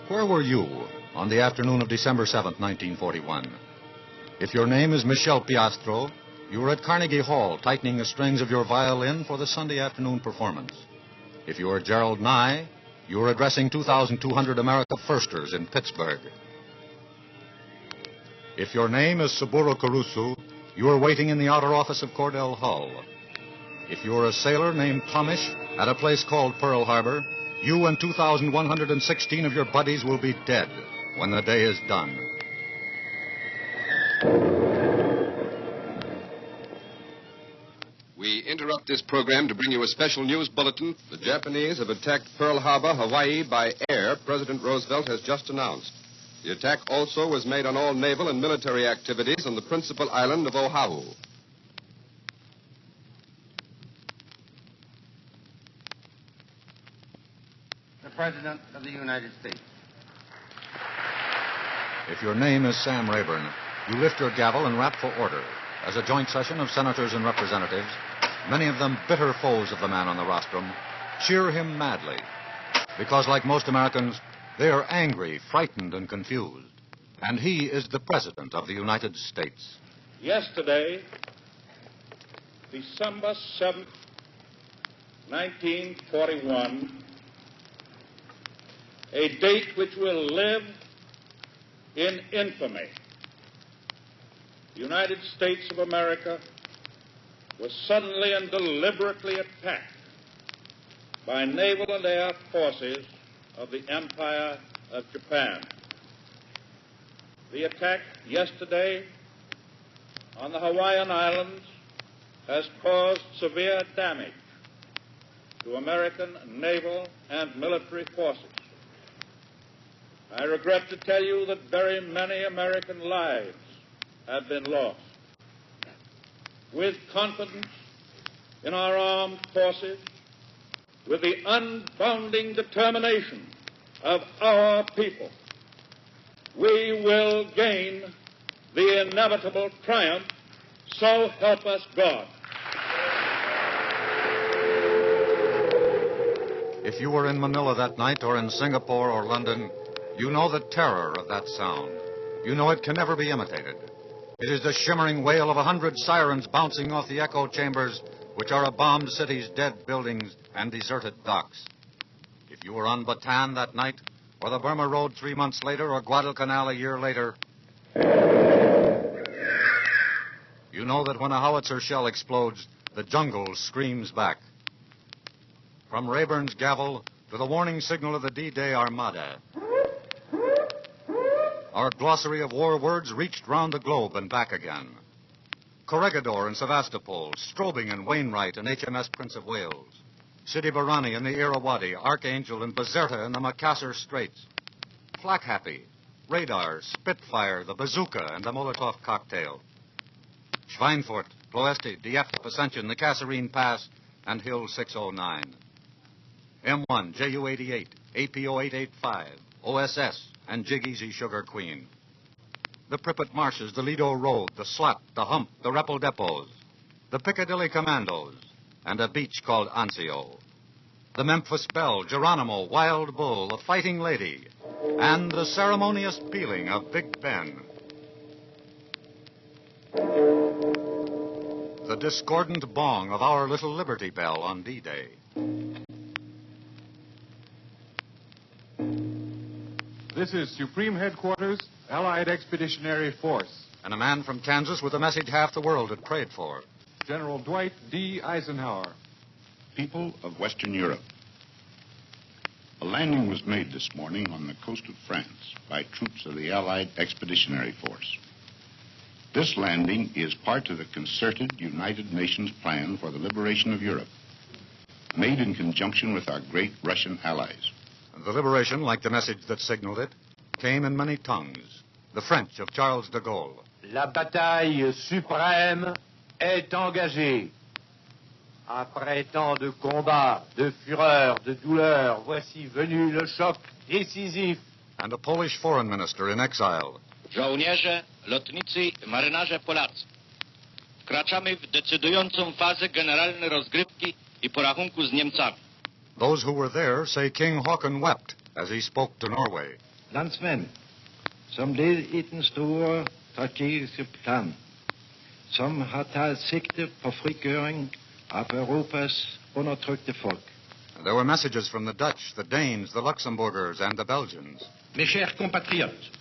[SPEAKER 6] Where were you on the afternoon of December 7th, 1941? If your name is Michel Piastro, you are at Carnegie Hall tightening the strings of your violin for the Sunday afternoon performance. If you are Gerald Nye, you are addressing 2,200 America Firsters in Pittsburgh. If your name is Saburo Caruso, you are waiting in the outer office of Cordell Hull. If you are a sailor named Tomish at a place called Pearl Harbor, you and 2,116 of your buddies will be dead when the day is done.
[SPEAKER 11] We interrupt this program to bring you a special news bulletin. The Japanese have attacked Pearl Harbor, Hawaii, by air, President Roosevelt has just announced. The attack also was made on all naval and military activities on the principal island of Oahu.
[SPEAKER 15] The President of the United States.
[SPEAKER 6] If your name is Sam Rayburn, you lift your gavel and rap for order as a joint session of senators and representatives, many of them bitter foes of the man on the rostrum, cheer him madly because, like most Americans, they are angry, frightened, and confused. And he is the President of the United States.
[SPEAKER 10] Yesterday, December 7th, 1941, a date which will live in infamy. The United States of America was suddenly and deliberately attacked by naval and air forces of the Empire of Japan. The attack yesterday on the Hawaiian Islands has caused severe damage to American naval and military forces. I regret to tell you that very many American lives have been lost. With confidence in our armed forces, with the unbounding determination of our people, we will gain the inevitable triumph, so help us God.
[SPEAKER 6] If you were in Manila that night or in Singapore or London, you know the terror of that sound. You know it can never be imitated. It is the shimmering wail of 100 sirens bouncing off the echo chambers which are a bombed city's dead buildings and deserted docks. If you were on Bataan that night, or the Burma Road 3 months later, or Guadalcanal a year later, you know that when a howitzer shell explodes, the jungle screams back. From Rayburn's gavel to the warning signal of the D-Day Armada, our glossary of war words reached round the globe and back again. Corregidor and Sevastopol, Strobing and Wainwright and HMS Prince of Wales, Sidi Barrani and the Irrawaddy, Archangel and Bizerta and the Macassar Straits, Flak Happy, Radar, Spitfire, the Bazooka and the Molotov cocktail, Schweinfurt, Ploesti, Dieppe, Ascension, the Kasserine Pass, and Hill 609. M1, JU-88, APO-885, OSS, and Jig Easy Sugar Queen. The Pripet Marshes, the Lido Road, the Slat, the Hump, the Repel Depots, the Piccadilly Commandos, and a beach called Anzio. The Memphis Belle, Geronimo, Wild Bull, the Fighting Lady, and the ceremonious pealing of Big Ben. The discordant bong of our little Liberty Bell on D-Day.
[SPEAKER 2] This is Supreme Headquarters, Allied Expeditionary Force.
[SPEAKER 6] And a man from Kansas with a message half the world had prayed for.
[SPEAKER 2] General Dwight D. Eisenhower.
[SPEAKER 22] People of Western Europe. A landing was made this morning on the coast of France by troops of the Allied Expeditionary Force. This landing is part of the concerted United Nations plan for the liberation of Europe, made in conjunction with our great Russian allies.
[SPEAKER 6] The liberation, like the message that signaled it, came in many tongues. The French of Charles de Gaulle.
[SPEAKER 23] La bataille suprême est engagée. Après tant de combats, de fureur, de douleur, voici venu le choc décisif.
[SPEAKER 6] And a Polish foreign minister in exile.
[SPEAKER 25] Żołnierze, lotnicy, marynarze Polacy. Wkraczamy w decydującą fazę generalnej rozgrywki I porachunku z Niemcami.
[SPEAKER 6] Those who were there say King Haakon wept as he spoke to Norway.
[SPEAKER 17] Landsmenn, som led i den store
[SPEAKER 4] strategiske plan, som har tatt sikte på frigjøring av Europas undertrykte folk.
[SPEAKER 6] There were messages from the Dutch, the Danes, the Luxembourgers, and the Belgians.
[SPEAKER 8] Mes chers compatriotes,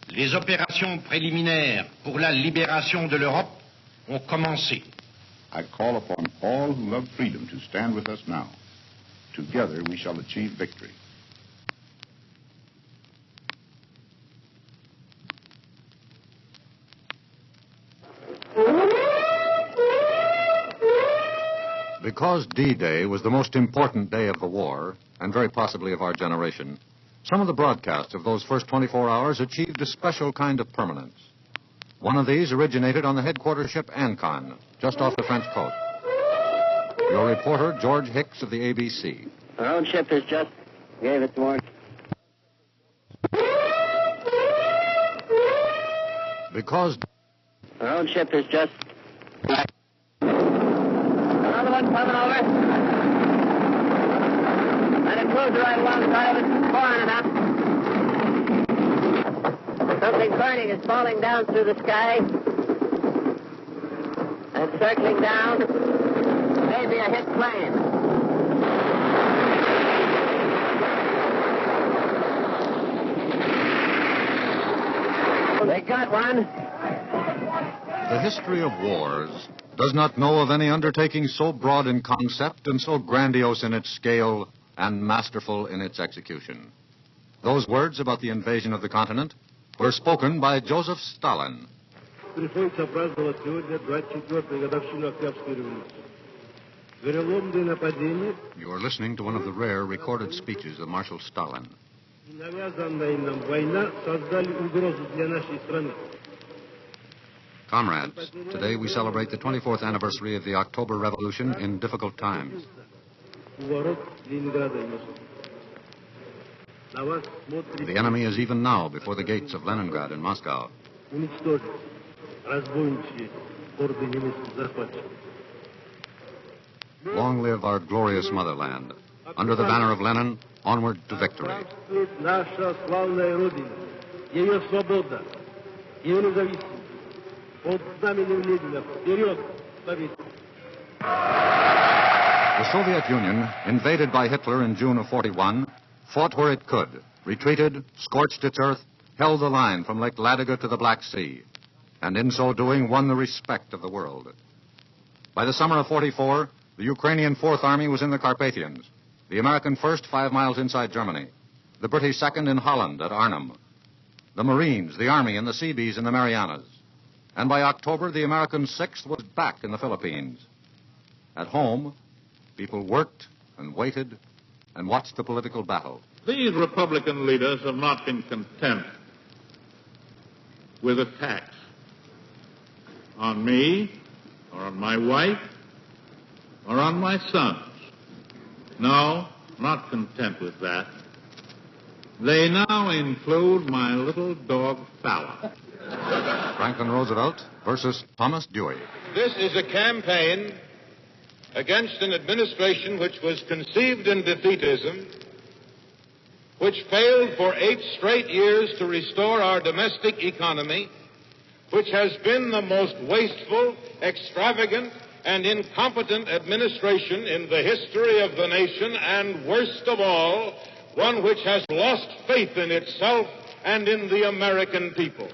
[SPEAKER 8] les opérations préliminaires pour la libération de l'Europe ont commencé.
[SPEAKER 22] I call upon all who love freedom to stand with us now. Together we shall achieve victory.
[SPEAKER 6] Because D-Day was the most important day of the war, and very possibly of our generation, some of the broadcasts of those first 24 hours achieved a special kind of permanence. One of these originated on the headquarters ship Ancon, just off the French coast. Your reporter, George Hicks of the ABC.
[SPEAKER 17] Our own ship has just gave its warning.
[SPEAKER 6] Because
[SPEAKER 17] our own ship has just... Another one coming over. And a cruiser right alongside of it, pouring it up. Something burning is falling down through the sky. And circling down. Maybe a hit plane. They got one.
[SPEAKER 6] The history of wars does not know of any undertaking so broad in concept and so grandiose in its scale and masterful in its execution. Those words about the invasion of the continent were spoken by Joseph Stalin.
[SPEAKER 12] Приходится праздновать сегодня 24-ю годовщину Октябрьской революции. Вероломное нападение
[SPEAKER 6] You are listening to one of the rare recorded speeches of Marshal Stalin.
[SPEAKER 12] и навязанная нам война создали угрозу для нашей страны.
[SPEAKER 6] Comrades, today we celebrate the 24th anniversary of the October Revolution in difficult times.
[SPEAKER 12] У ворот Ленинграда и Москвы. На вас смотрит
[SPEAKER 6] The enemy is even now before the gates of Leningrad and Moscow.
[SPEAKER 12] уничтожить разбойничьи орды немецких захватчиков.
[SPEAKER 6] Long live our glorious motherland. Under the banner of Lenin, onward to victory.
[SPEAKER 12] Наша славная Родина, ее свобода, ее независимость. Под знаменем Ленина вперед, победа.
[SPEAKER 6] The Soviet Union, invaded by Hitler in June of 41, fought where it could, retreated, scorched its earth, held the line from Lake Ladoga to the Black Sea, and in so doing won the respect of the world. By the summer of 44, the Ukrainian Fourth Army was in the Carpathians, the American First 5 miles inside Germany, the British Second in Holland at Arnhem, the Marines, the Army, and the Seabees in the Marianas. And by October, the American Sixth was back in the Philippines. At home, people worked and waited and watched the political battle.
[SPEAKER 10] These Republican leaders have not been content with attacks on me or on my wife or on my sons. No, not content with that. They now include my little dog, Fowler.
[SPEAKER 6] Franklin Roosevelt versus Thomas Dewey.
[SPEAKER 13] This is a campaign against an administration which was conceived in defeatism, which failed for 8 straight years to restore our domestic economy, which has been the most wasteful, extravagant, and incompetent administration in the history of the nation, and worst of all, one which has lost faith in itself and in the American people.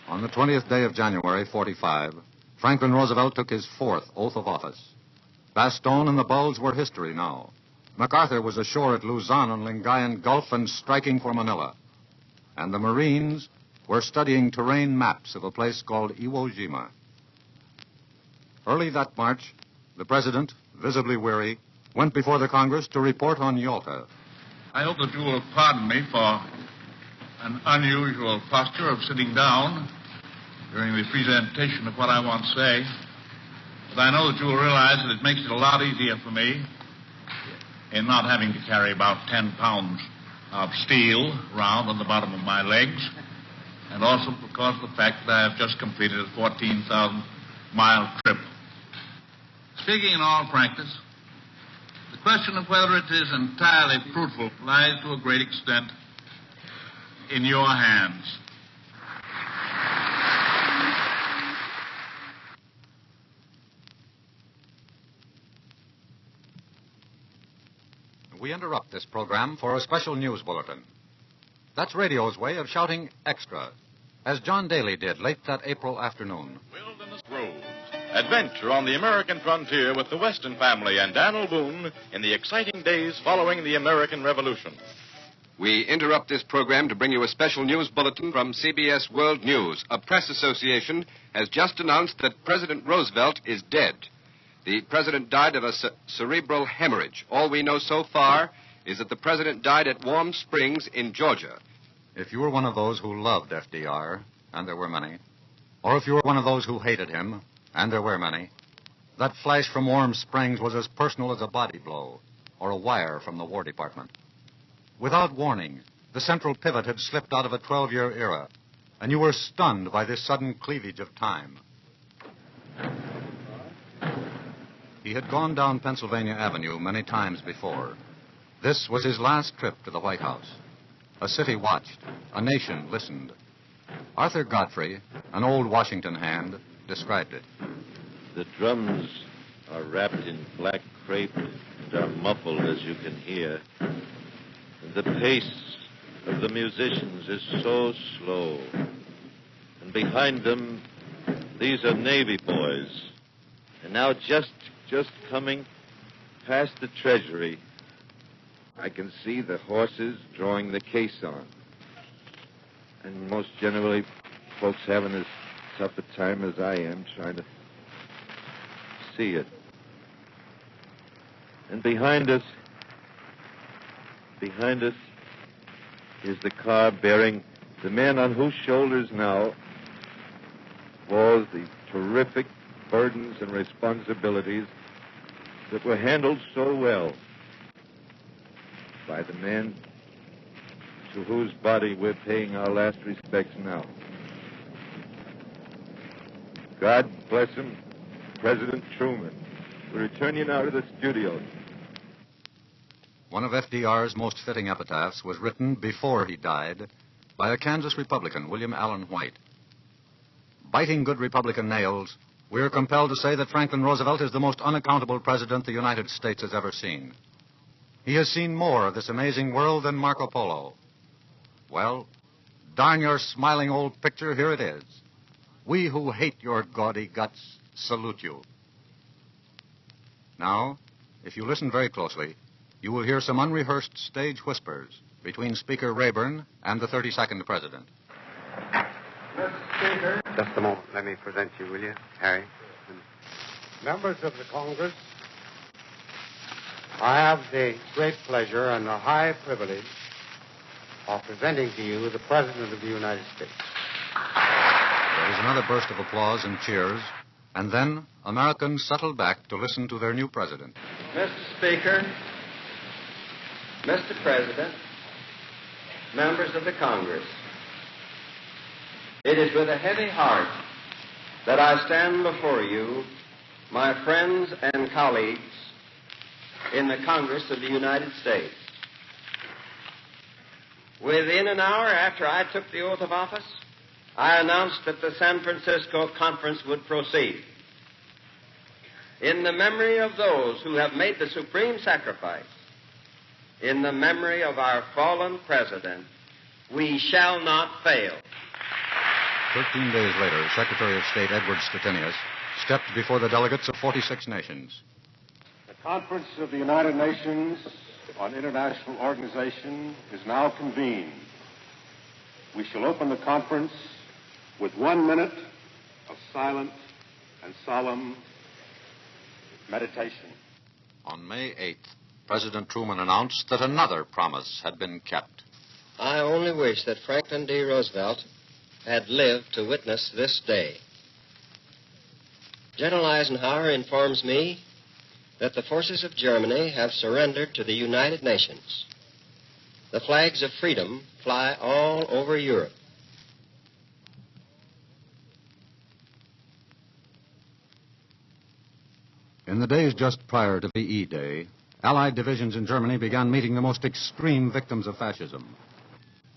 [SPEAKER 6] On the 20th day of January, 45, Franklin Roosevelt took his 4th oath of office. Bastogne and the Bulge were history now. MacArthur was ashore at Luzon on Lingayen Gulf and striking for Manila. And the Marines were studying terrain maps of a place called Iwo Jima. Early that March, the President, visibly weary, went before the Congress to report on Yalta.
[SPEAKER 10] I hope that you will pardon me for an unusual posture of sitting down during the presentation of what I want to say. But I know that you will realize that it makes it a lot easier for me in not having to carry about 10 pounds of steel around on the bottom of my legs, and also because of the fact that I have just completed a 14,000-mile trip. Speaking in all frankness, the question of whether it is entirely fruitful lies to a great extent in your hands.
[SPEAKER 6] we interrupt this program for a special news bulletin. That's radio's way of shouting extra, as John Daly did late that April afternoon.
[SPEAKER 3] Wilderness Road. Adventure on the American frontier with the Weston family and Daniel Boone in the exciting days following the American Revolution.
[SPEAKER 11] We interrupt this program to bring you a special news bulletin from CBS World News. A press association has just announced that President Roosevelt is dead. The president died of a cerebral hemorrhage. All we know so far is that the president died at Warm Springs in Georgia.
[SPEAKER 6] If you were one of those who loved FDR, and there were many, or if you were one of those who hated him, and there were many, that flash from Warm Springs was as personal as a body blow or a wire from the War Department. Without warning, the central pivot had slipped out of a 12-year era, and you were stunned by this sudden cleavage of time. He had gone down Pennsylvania Avenue many times before. This was his last trip to the White House. A city watched. A nation listened. Arthur Godfrey, an old Washington hand, described it.
[SPEAKER 5] The drums are wrapped in black crepe and are muffled, as you can hear. And the pace of the musicians is so slow. And behind them, these are Navy boys. And now just coming past the Treasury, I can see the horses drawing the caisson. And most generally, folks having as tough a time as I am trying to see it. And behind us is the car bearing the man on whose shoulders now falls the terrific burdens and responsibilities that were handled so well by the man to whose body we're paying our last respects now. God bless him, President Truman. We return you now to the studios.
[SPEAKER 6] One of FDR's most fitting epitaphs was written before he died by a Kansas Republican, William Allen White. Biting good Republican nails, we're compelled to say that Franklin Roosevelt is the most unaccountable president the United States has ever seen. He has seen more of this amazing world than Marco Polo. Well, darn your smiling old picture, here it is. We who hate your gaudy guts salute you. Now, if you listen very closely, you will hear some unrehearsed stage whispers between Speaker Rayburn and the 32nd President.
[SPEAKER 18] Mr. Speaker. Just a moment. Let me present you, will you, Harry?
[SPEAKER 19] Members of the Congress, I have the great pleasure and the high privilege of presenting to you the President of the United States.
[SPEAKER 6] There was another burst of applause and cheers, and then Americans settled back to listen to their new president.
[SPEAKER 18] Mr. Speaker, Mr. President, members of the Congress, it is with a heavy heart that I stand before you, my friends and colleagues in the Congress of the United States. Within an hour after I took the oath of office, I announced that the San Francisco Conference would proceed. In the memory of those who have made the supreme sacrifice, in the memory of our fallen president, we shall not fail.
[SPEAKER 6] 13 days later, Secretary of State Edward Stettinius stepped before the delegates of 46 nations.
[SPEAKER 19] The Conference of the United Nations on International Organization is now convened. We shall open the conference with 1 minute of silent and solemn meditation.
[SPEAKER 6] On May 8th, President Truman announced that another promise had been kept.
[SPEAKER 18] I only wish that Franklin D. Roosevelt had lived to witness this day. General Eisenhower informs me that the forces of Germany have surrendered to the United Nations. The flags of freedom fly all over Europe.
[SPEAKER 6] In the days just prior to VE Day, Allied divisions in Germany began meeting the most extreme victims of fascism.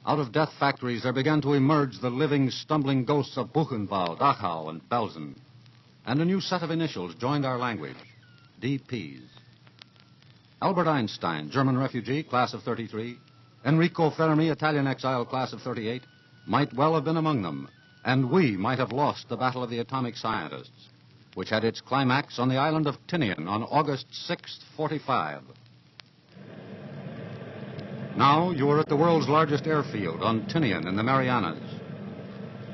[SPEAKER 6] Out of death factories, there began to emerge the living, stumbling ghosts of Buchenwald, Dachau, and Belsen. And a new set of initials joined our language, DPs. Albert Einstein, German refugee, class of 33, Enrico Fermi, Italian exile, class of 38, might well have been among them, and we might have lost the Battle of the Atomic Scientists, which had its climax on the island of Tinian on August 6th, 45. Now you are at the world's largest airfield on Tinian in the Marianas.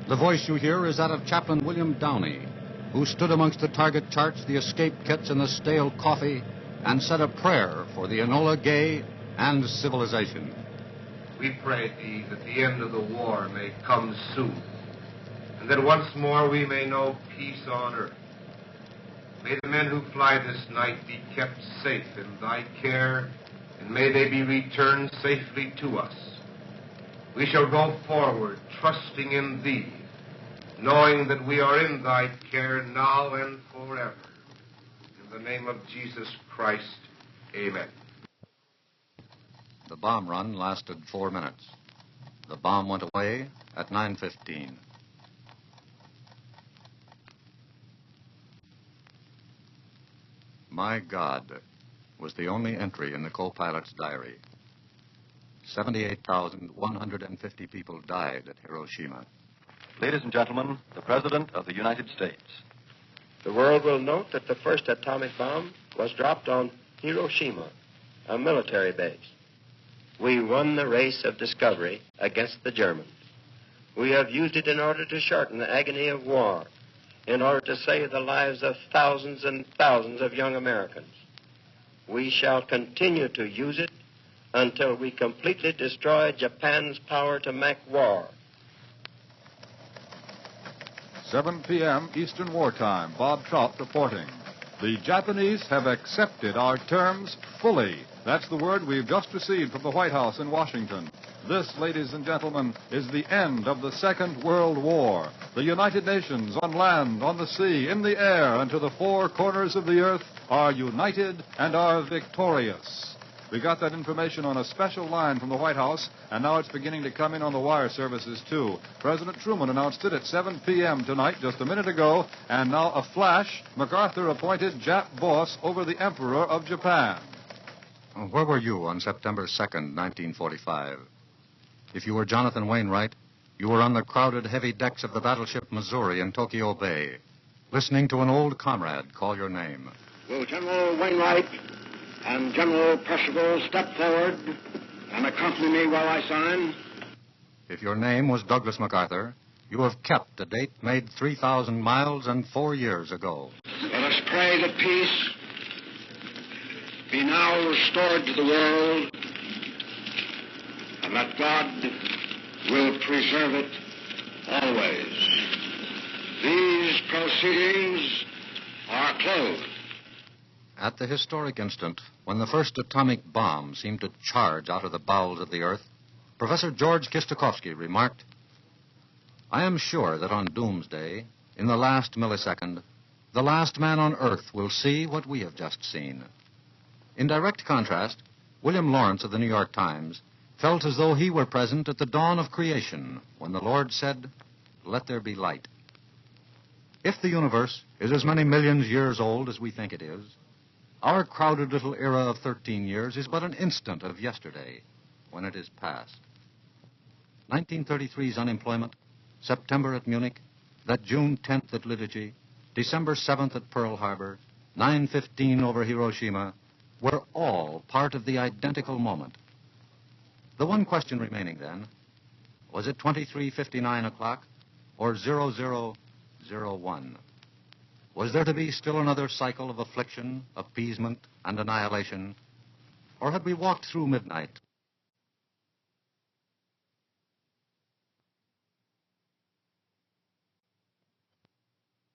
[SPEAKER 6] The voice you hear is that of Chaplain William Downey, who stood amongst the target charts, the escape kits, and the stale coffee, and said a prayer for the Enola Gay and civilization.
[SPEAKER 1] We pray thee that the end of the war may come soon, and that once more we may know peace on earth. May the men who fly this night be kept safe in thy care, and may they be returned safely to us. We shall go forward, trusting in thee, knowing that we are in thy care now and forever. In the name of Jesus Christ, amen.
[SPEAKER 6] The bomb run lasted 4 minutes. The bomb went away at 9:15. My God was the only entry in the co-pilot's diary. 78,150 people died at Hiroshima.
[SPEAKER 14] Ladies and gentlemen, the President of the United States.
[SPEAKER 18] The world will note that the first atomic bomb was dropped on Hiroshima, a military base. We won the race of discovery against the Germans. We have used it in order to shorten the agony of war, in order to save the lives of thousands and thousands of young Americans. We shall continue to use it until we completely destroy Japan's power to make war.
[SPEAKER 16] 7 p.m. Eastern Wartime. Bob Trout reporting. The Japanese have accepted our terms fully. That's the word we've just received from the White House in Washington. This, ladies and gentlemen, is the end of the Second World War. The United Nations, on land, on the sea, in the air, and to the four corners of the earth, are united and are victorious. We got that information on a special line from the White House, and now it's beginning to come in on the wire services, too. President Truman announced it at 7 p.m. tonight, just a minute ago, and now a flash, MacArthur appointed Jap boss over the Emperor of Japan.
[SPEAKER 6] Where were you on September 2nd, 1945? If you were Jonathan Wainwright, you were on the crowded heavy decks of the battleship Missouri in Tokyo Bay, listening to an old comrade call your name.
[SPEAKER 17] Will General Wainwright and General Percival step forward and accompany me while I sign?
[SPEAKER 6] If your name was Douglas MacArthur, you have kept a date made 3,000 miles and 4 years ago.
[SPEAKER 17] Let us pray that peace be now restored to the world, and that God will preserve it always. These proceedings are closed.
[SPEAKER 6] At the historic instant when the first atomic bomb seemed to charge out of the bowels of the earth, Professor George Kistiakowsky remarked, "I am sure that on Doomsday, in the last millisecond, the last man on earth will see what we have just seen." In direct contrast, William Lawrence of the New York Times felt as though he were present at the dawn of creation when the Lord said, "Let there be light." If the universe is as many millions years old as we think it is, our crowded little era of 13 years is but an instant of yesterday when it is past. 1933's unemployment, September at Munich, that June 10th at Lidice, December 7th at Pearl Harbor, 9/15 over Hiroshima, were all part of the identical moment. The one question remaining then, was it 23:59 o'clock or 00:01? Was there to be still another cycle of affliction, appeasement, and annihilation? Or had we walked through midnight